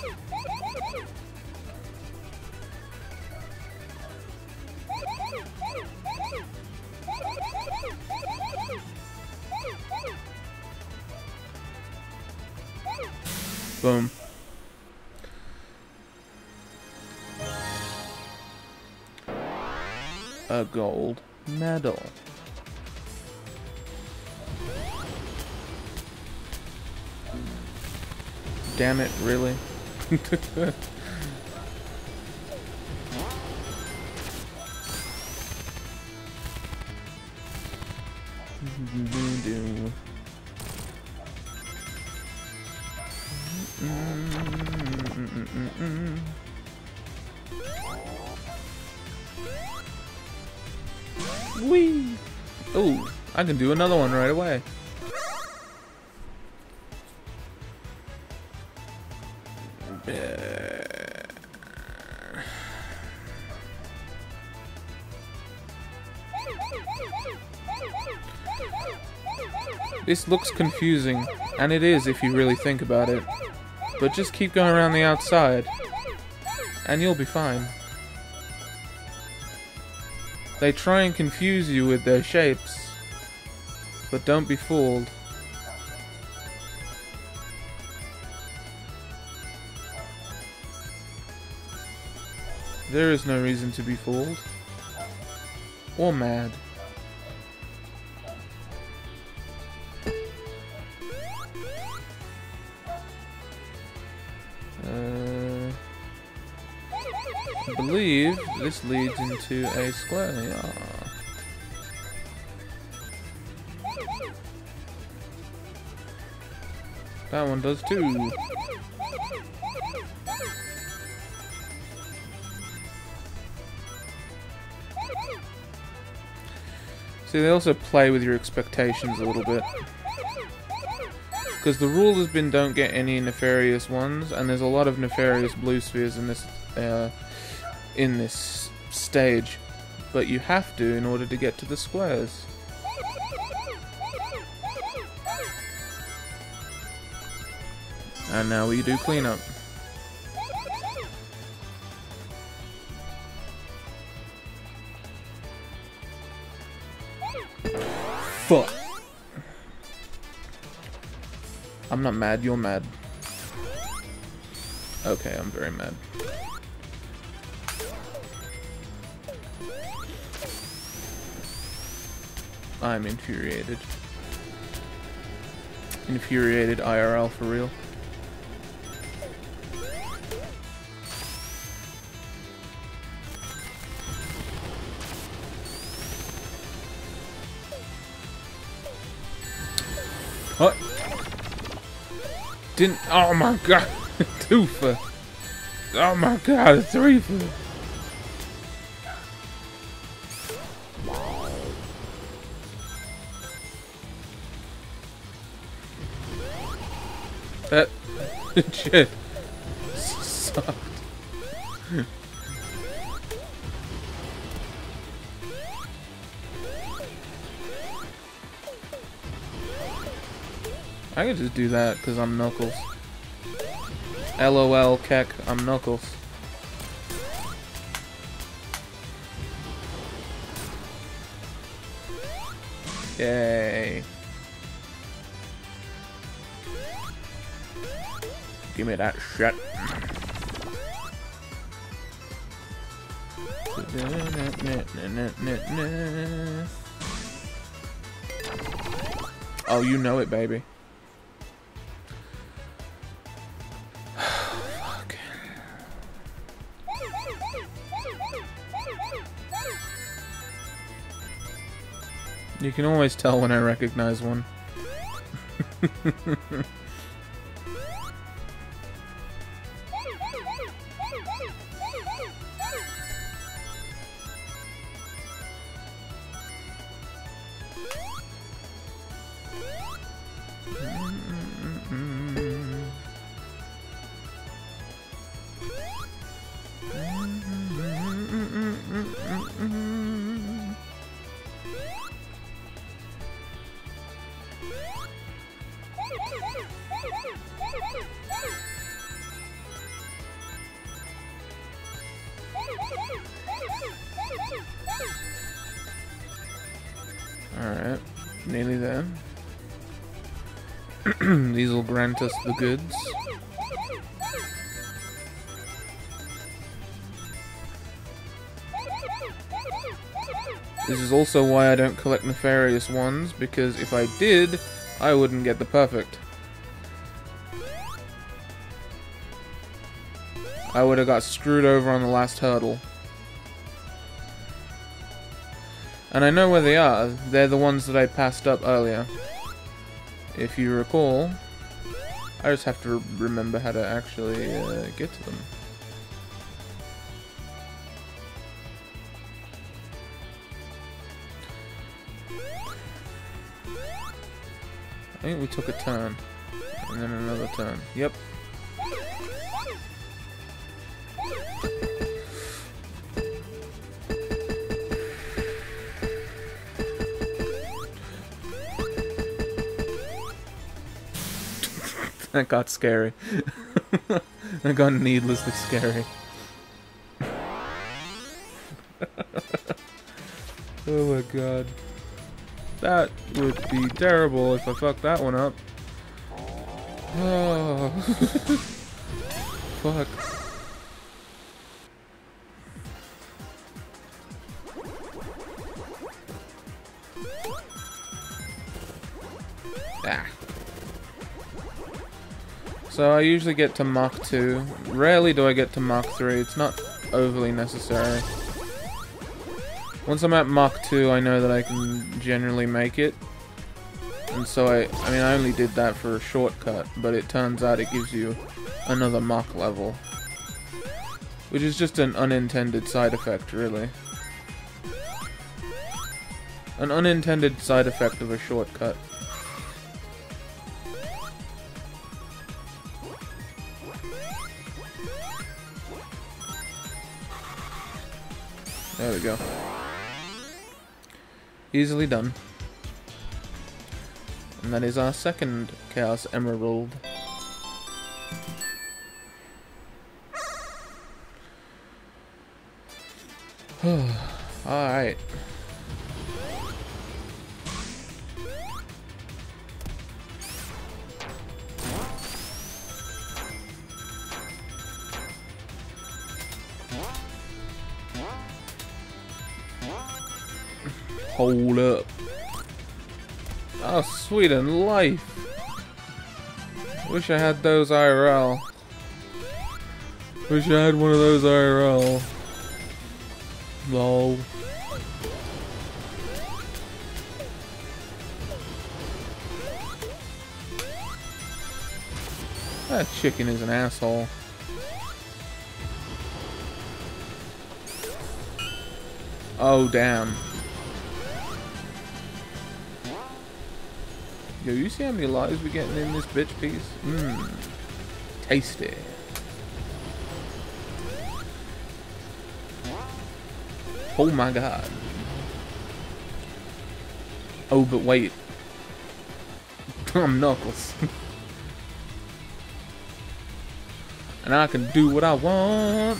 Boom. A gold medal. Damn it, really? Whee! Oh, I can do another one right away. This looks confusing, and it is if you really think about it. But just keep going around the outside, and you'll be fine. They try and confuse you with their shapes, but don't be fooled. There is no reason to be fooled. Or mad. I believe this leads into a square. Yeah. That one does too. See, they also play with your expectations a little bit. Because the rule has been don't get any nefarious ones, and there's a lot of nefarious blue spheres in this stage. But you have to in order to get to the squares. And now we do cleanup. Fuck. I'm not mad, you're mad. Okay, I'm very mad. I'm infuriated. Infuriated IRL for real. What? Didn't. Oh my god. 2 for. Oh my god, 3 for. That shit sucked. I could just do that because I'm Knuckles. LOL, keck, I'm Knuckles. Yay. Give me that shit. Oh, you know it, baby. Fuck. You can always tell when I recognize one. Alright, nearly there. These will grant us the goods. This is also why I don't collect nefarious ones, because if I did, I wouldn't get the perfect. I would have got screwed over on the last hurdle. And I know where they are. They're the ones that I passed up earlier. If you recall, I just have to remember how to actually get to them. I think we took a turn. And then another turn. Yep. That got scary. That got needlessly scary. Oh my god. That would be terrible if I fucked that one up. Oh. Fuck. Ah. So I usually get to Mach 2. Rarely do I get to Mach 3. It's not overly necessary. Once I'm at Mach 2, I know that I can generally make it. And so I mean, I only did that for a shortcut, but it turns out it gives you another Mach level. Which is just an unintended side effect, really. An unintended side effect of a shortcut. There we go. Easily done. And that is our second Chaos Emerald. Alright. Hold up. Oh, sweet and life. Wish I had those IRL. Wish I had one of those IRL. Lol. That chicken is an asshole. Oh, damn. Yo, you see how many lives we're getting in this bitch piece? Mmm. Tasty. Oh my god. Oh, but wait. I'm Knuckles. And I can do what I want.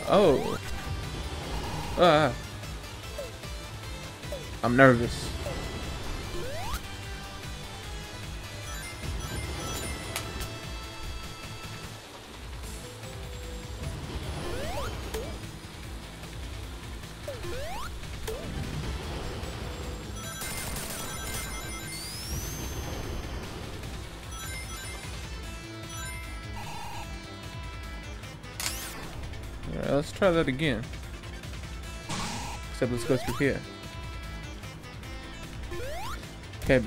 Oh. Ah. I'm nervous. Alright, let's try that again. Except let's go through here. Okay,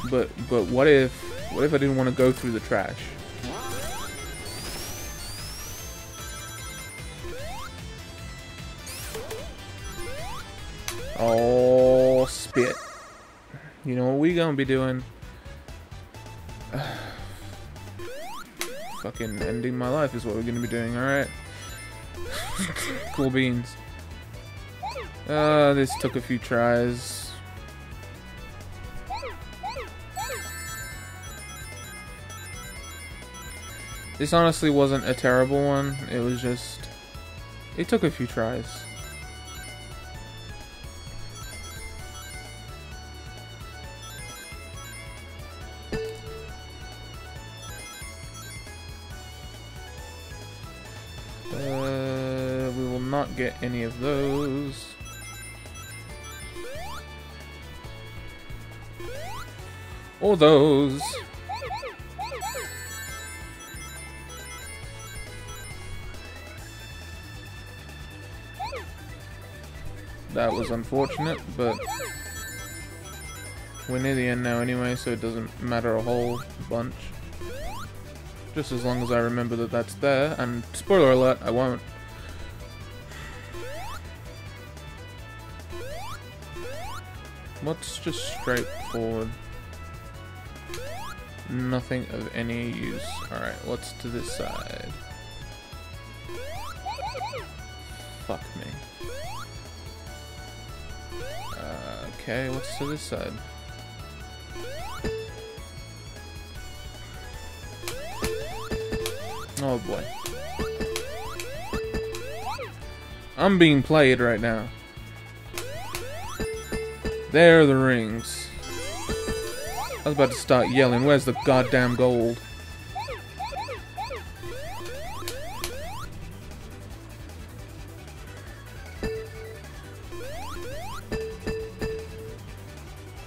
but what if I didn't want to go through the trash? Oh, spit. You know what we gonna be doing? Fucking ending my life is what we're gonna be doing, alright? Cool beans. This took a few tries. This honestly wasn't a terrible one. It was just... it took a few tries. We will not get any of those. Or those. That was unfortunate, but we're near the end now anyway, so it doesn't matter a whole bunch. Just as long as I remember that that's there, and spoiler alert, I won't. What's just straightforward? Nothing of any use. Alright, what's to this side? Fuck me. Okay, what's to this side? Oh boy. I'm being played right now. There are the rings. I was about to start yelling, where's the goddamn gold?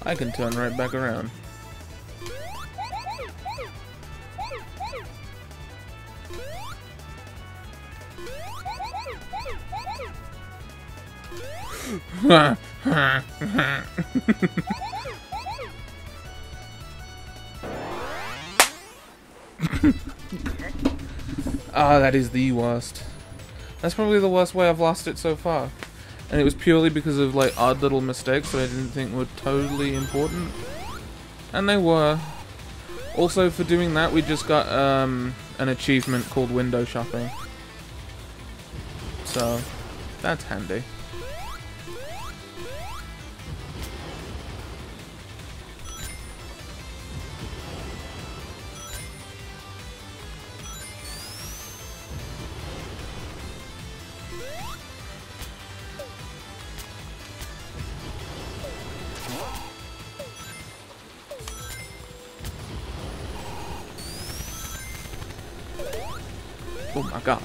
I can turn right back around. Ah, that is the worst. That's probably the worst way I've lost it so far. And it was purely because of like odd little mistakes that I didn't think were totally important. And they were. Also, for doing that, we just got an achievement called window shopping. So, that's handy. Oh my god.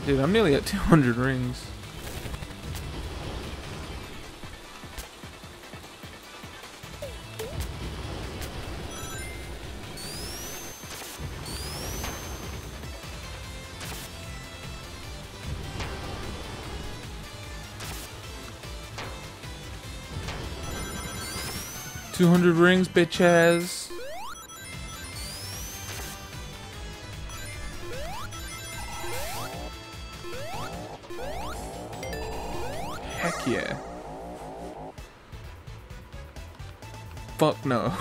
Dude, I'm nearly at 200 rings. 200 rings, bitches. Heck yeah. Fuck no.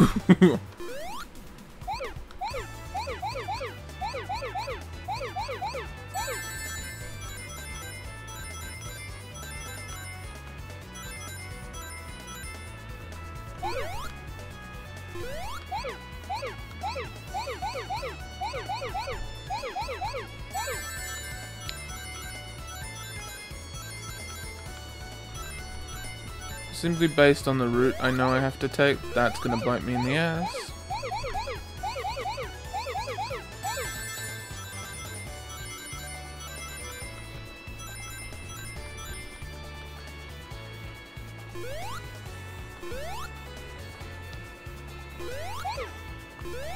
Simply based on the route I know I have to take, that's gonna bite me in the ass.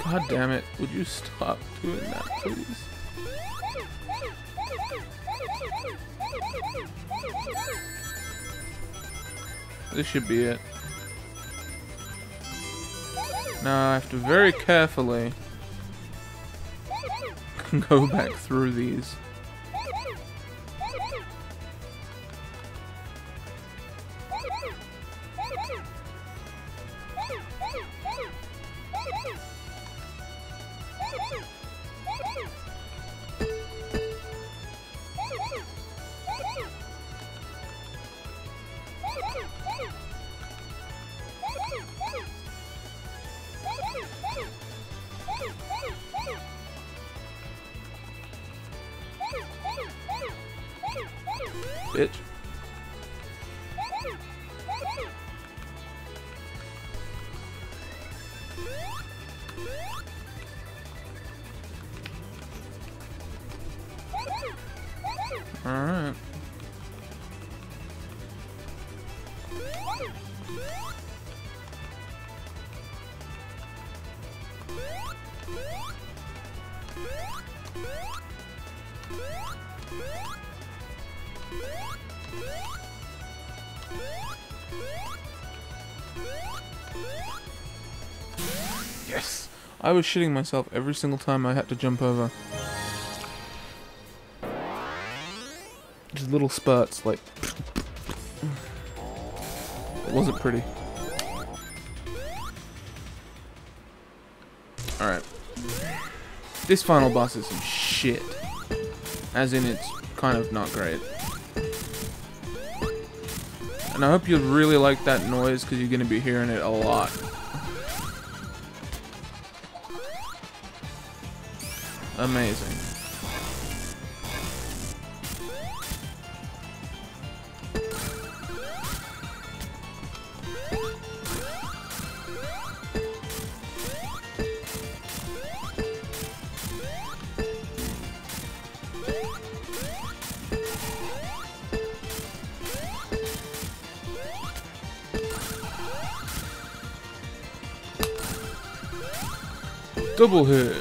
God damn it, would you stop doing that, please? This should be it. Now I have to very carefully go back through these. Bitch. Alright. Yes! I was shitting myself every single time I had to jump over. Just little spurts, like... It wasn't pretty. Alright. This final boss is some shit. As in, it's kind of not great. And I hope you really like that noise, because you're going to be hearing it a lot. Amazing. Double hit.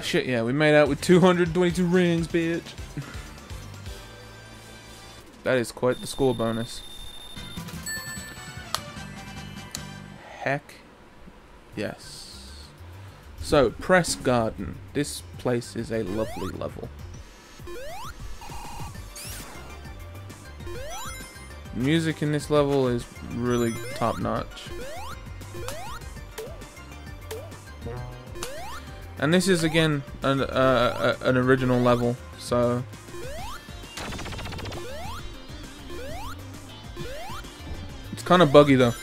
Shit, yeah, we made out with 222 rings, bitch. That is quite the score bonus. Heck yes. So, Press Garden. This place is a lovely level. Music in this level is really top notch. And this is again an original level, so it's kind of buggy though.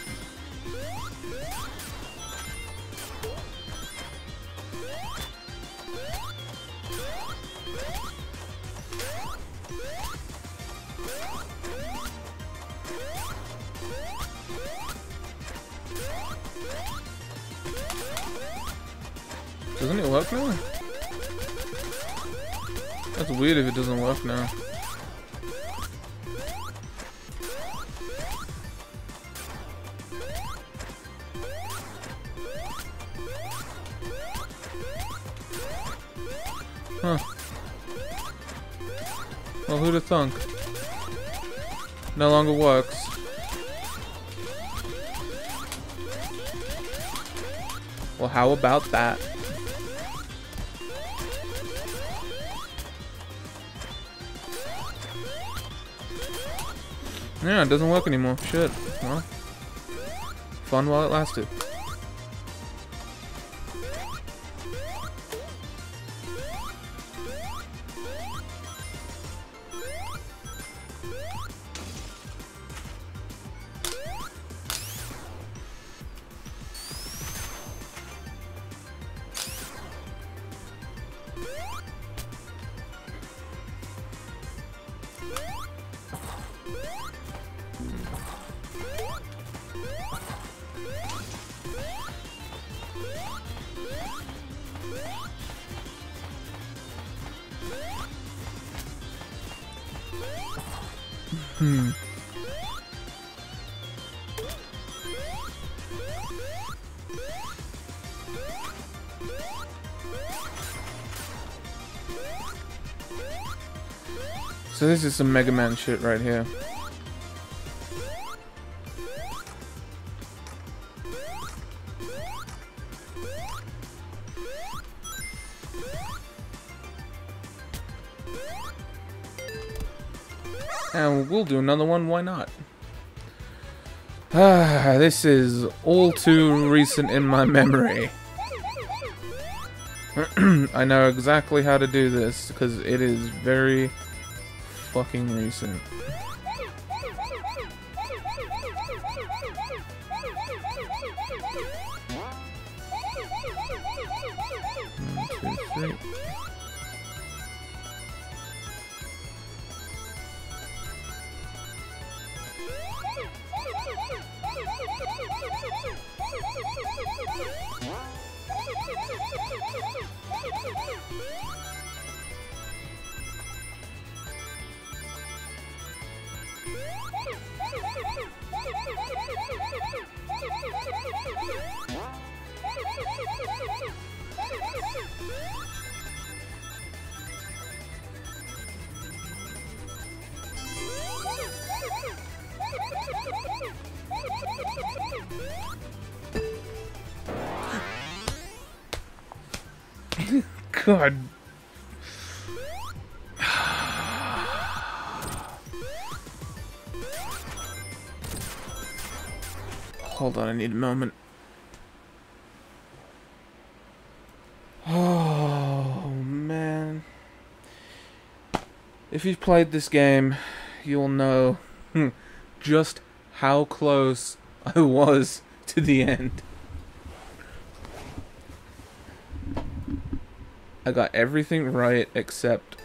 Doesn't it work now? That's weird if it doesn't work now. Huh. Well, who'd have thunk? No longer works. Well, how about that? Yeah, it doesn't work anymore. Shit. Well, fun while it lasted. So this is some Mega Man shit right here. And we'll do another one, why not? This is all too recent in my memory. I know exactly how to do this, because it is very fucking recent. 1, 2, 3. God. Hold on, I need a moment. Oh, man. If you've played this game, you'll know just how close I was to the end. I got everything right except...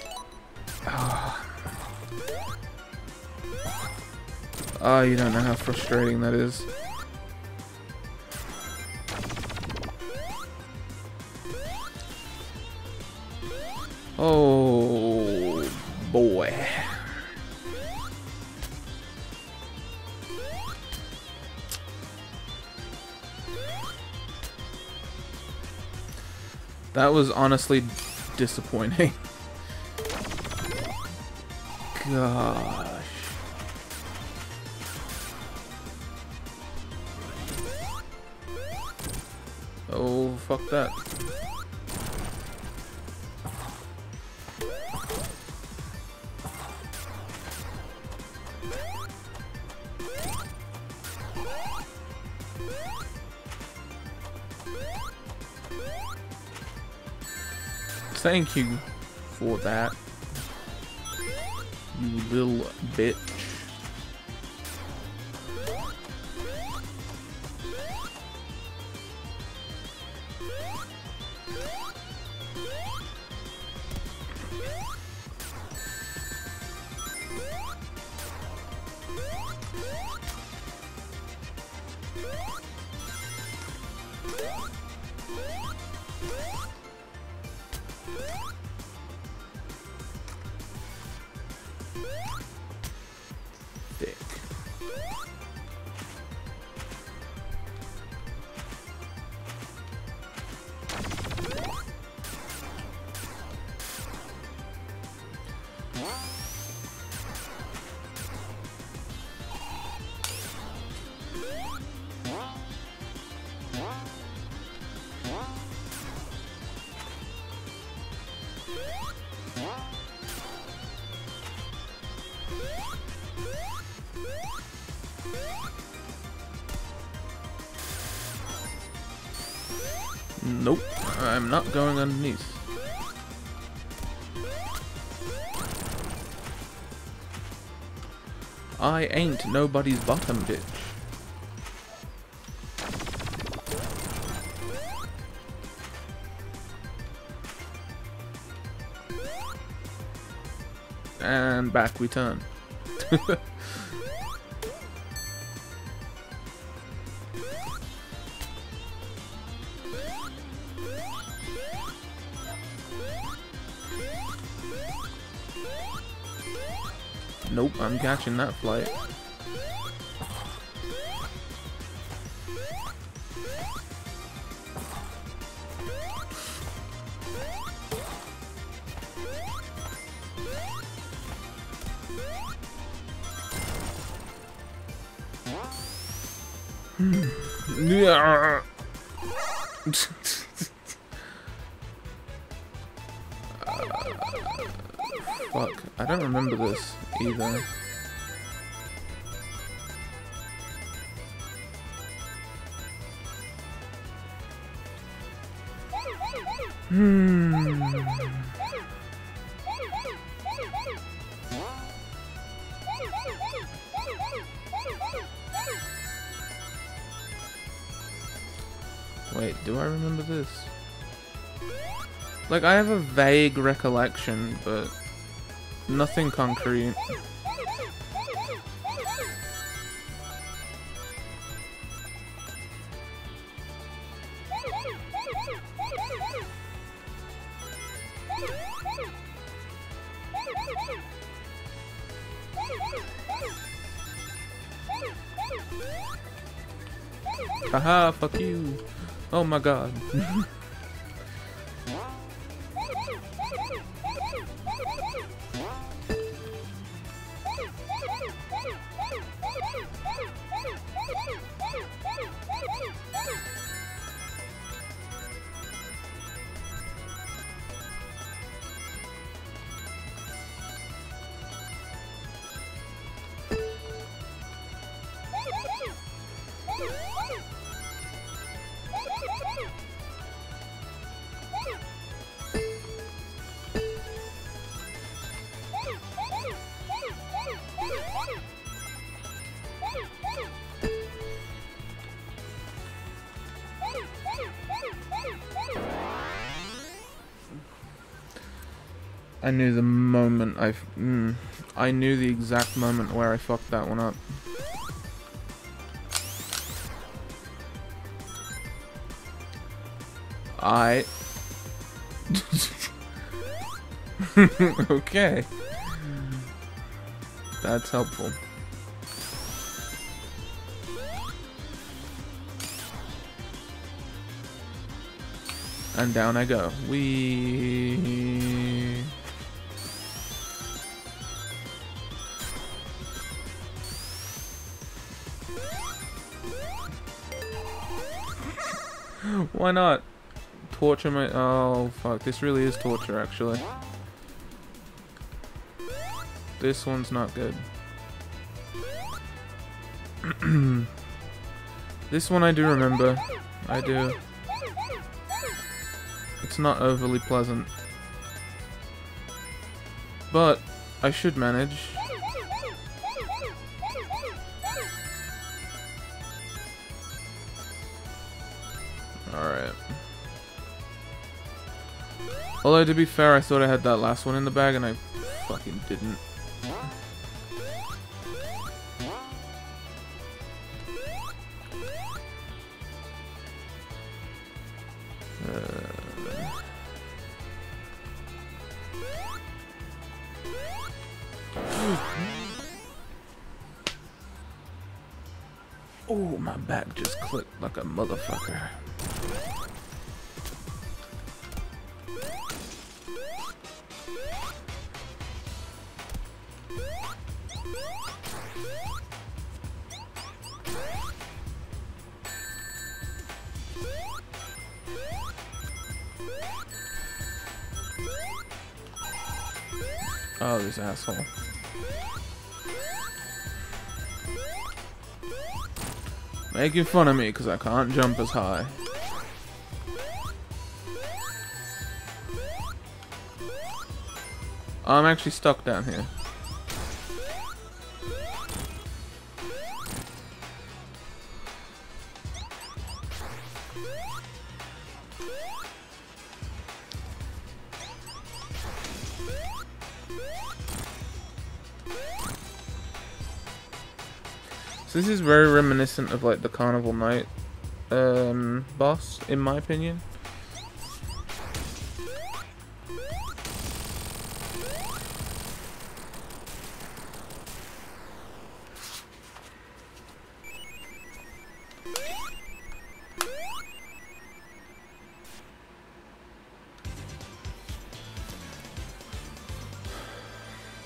Oh, you don't know how frustrating that is. Oh, boy. That was honestly disappointing. Gosh. Oh, fuck that. Thank you for that, you little bitch. Thick. Nope, I'm not going underneath. I ain't nobody's bottom bitch. And back we turn. Nope, I'm catching that flight. Yeah. Fuck, I don't remember this either. Wait, do I remember this? Like, I have a vague recollection, but nothing concrete. Haha, fuck you. Oh my god. I knew the moment I knew the exact moment where I fucked that one up. Okay. That's helpful. And down I go. Wee. Why not? Torture my... Oh, fuck. This really is torture, actually. This one's not good. This one I do remember. I do. It's not overly pleasant. But I should manage. Alright. Although, to be fair, I thought I had that last one in the bag and I fucking didn't. Oh, my back just clicked like a motherfucker. Oh, this asshole. Making fun of me because I can't jump as high. I'm actually stuck down here. So this is very reminiscent of like the Carnival Night boss, in my opinion.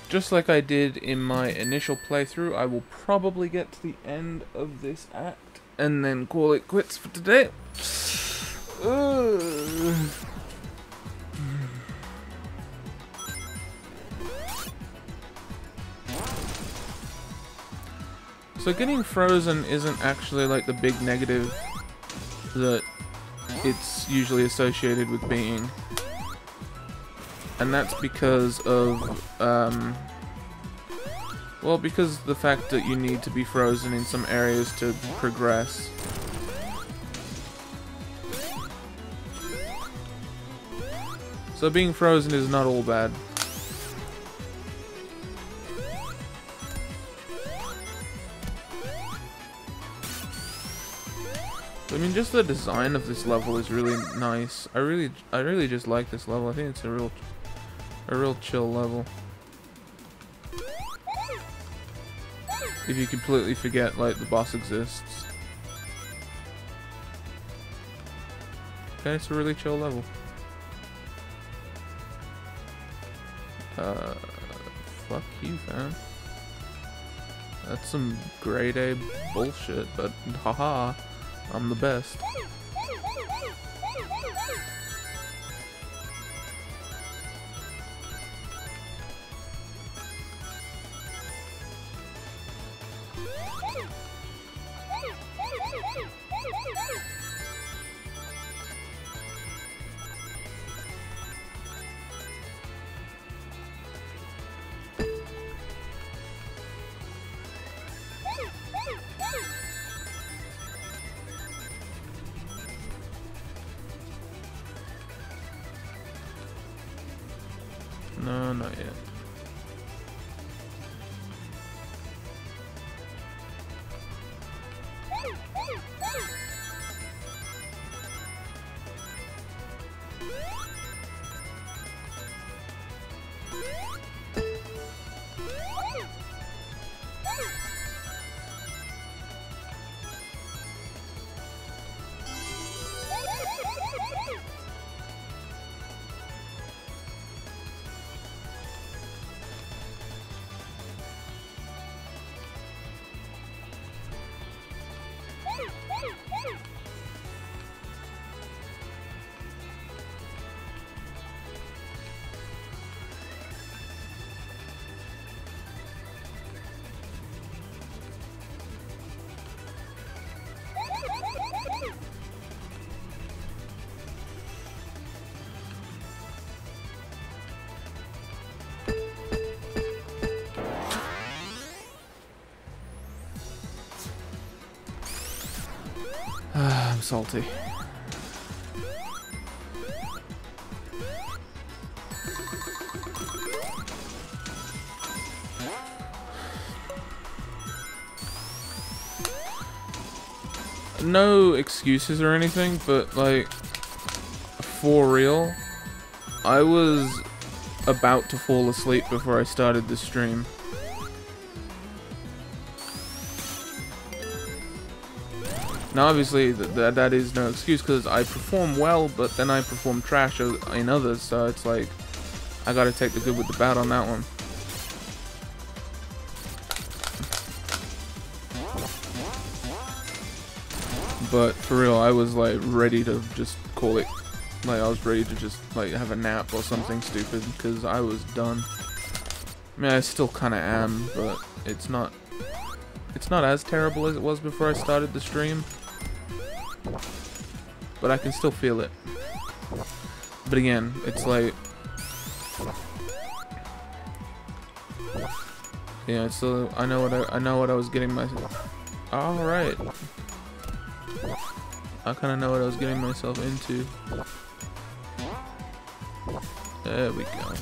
Just like I did in my initial playthrough, I will probably get to the end of this act and then call it quits for today. So getting frozen isn't actually like the big negative that it's usually associated with being. And that's because of, well, because of the fact that you need to be frozen in some areas to progress. So being frozen is not all bad. I mean, just the design of this level is really nice. I really just like this level. I think it's a real chill level. If you completely forget, like, the boss exists. Okay, it's a really chill level. Fuck you, fam. That's some grade A bullshit, but haha, I'm the best. No, not yet. I'm salty. No excuses or anything, but like, for real, I was about to fall asleep before I started the stream. Now obviously that is no excuse because I perform well, but then I perform trash in others, so it's like I gotta take the good with the bad on that one. But for real, I was like ready to just call it, like I was ready to just like have a nap or something stupid because I was done. mean, I still kind of am, but it's not as terrible as it was before I started the stream. But I can still feel it. But again, it's like, yeah, so I know what I was getting myself. All right, I kind of know what I was getting myself into. There we go.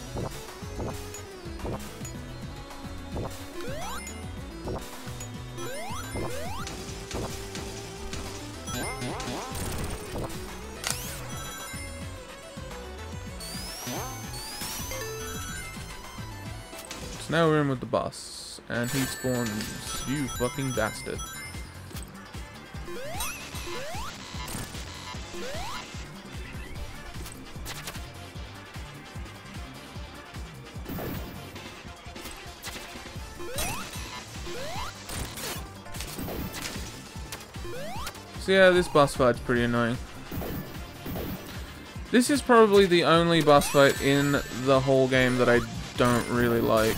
So now we're in with the boss, and he spawns, you fucking bastard. So yeah, this boss fight's pretty annoying. This is probably the only boss fight in the whole game that I don't really like.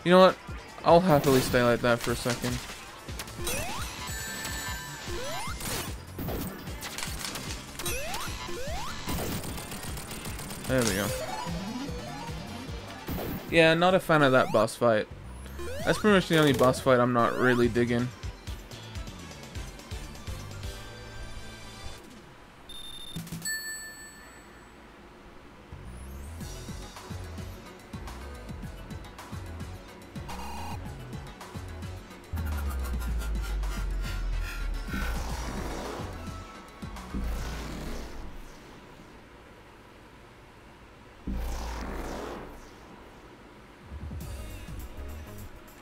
You know what? I'll happily stay like that for a second. There we go. Yeah, not a fan of that boss fight. That's pretty much the only boss fight I'm not really digging.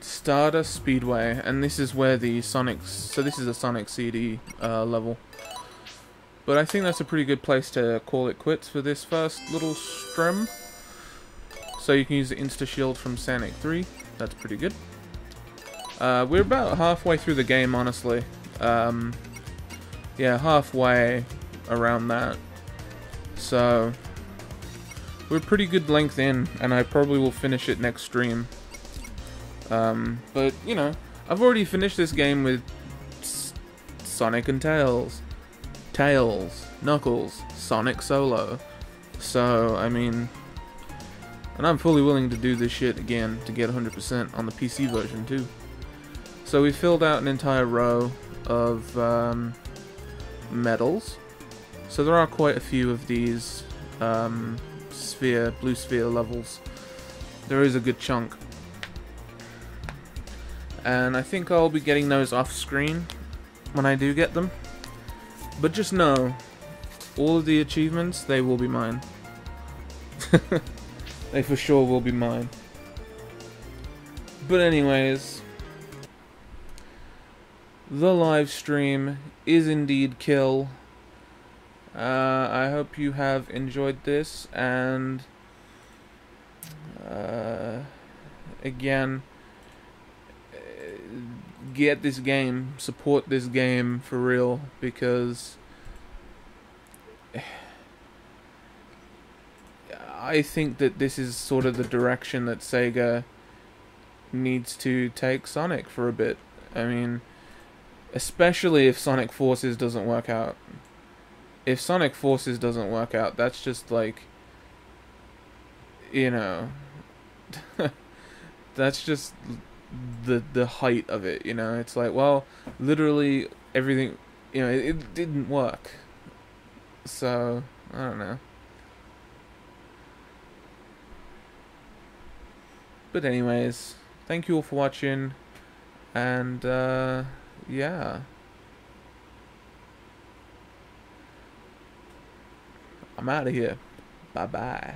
Stardust Speedway, and this is where the Sonic, so this is a Sonic CD level. But I think that's a pretty good place to call it quits for this first little stream. So you can use the Insta Shield from Sanic 3, that's pretty good. We're about halfway through the game, honestly. Yeah, halfway around that. So we're pretty good length in, and I probably will finish it next stream. But, you know, I've already finished this game with Sonic and Tails, Knuckles, Sonic Solo. So, I mean, and I'm fully willing to do this shit again to get 100% on the PC version too. So we filled out an entire row of medals. So there are quite a few of these blue sphere levels. There is a good chunk. And I think I'll be getting those off screen when I do get them. But just know, all of the achievements, they will be mine. They for sure will be mine. But anyways, the live stream is indeed kill. I hope you have enjoyed this, and again, get this game, support this game for real, because I think that this is sort of the direction that Sega needs to take Sonic for a bit. I mean, especially if Sonic Forces doesn't work out. If Sonic Forces doesn't work out, that's just like, you know, that's just the height of it, you know. It's like, well, literally everything, you know, it didn't work. So, I don't know. But anyways, thank you all for watching, and yeah, I'm out of here. Bye bye.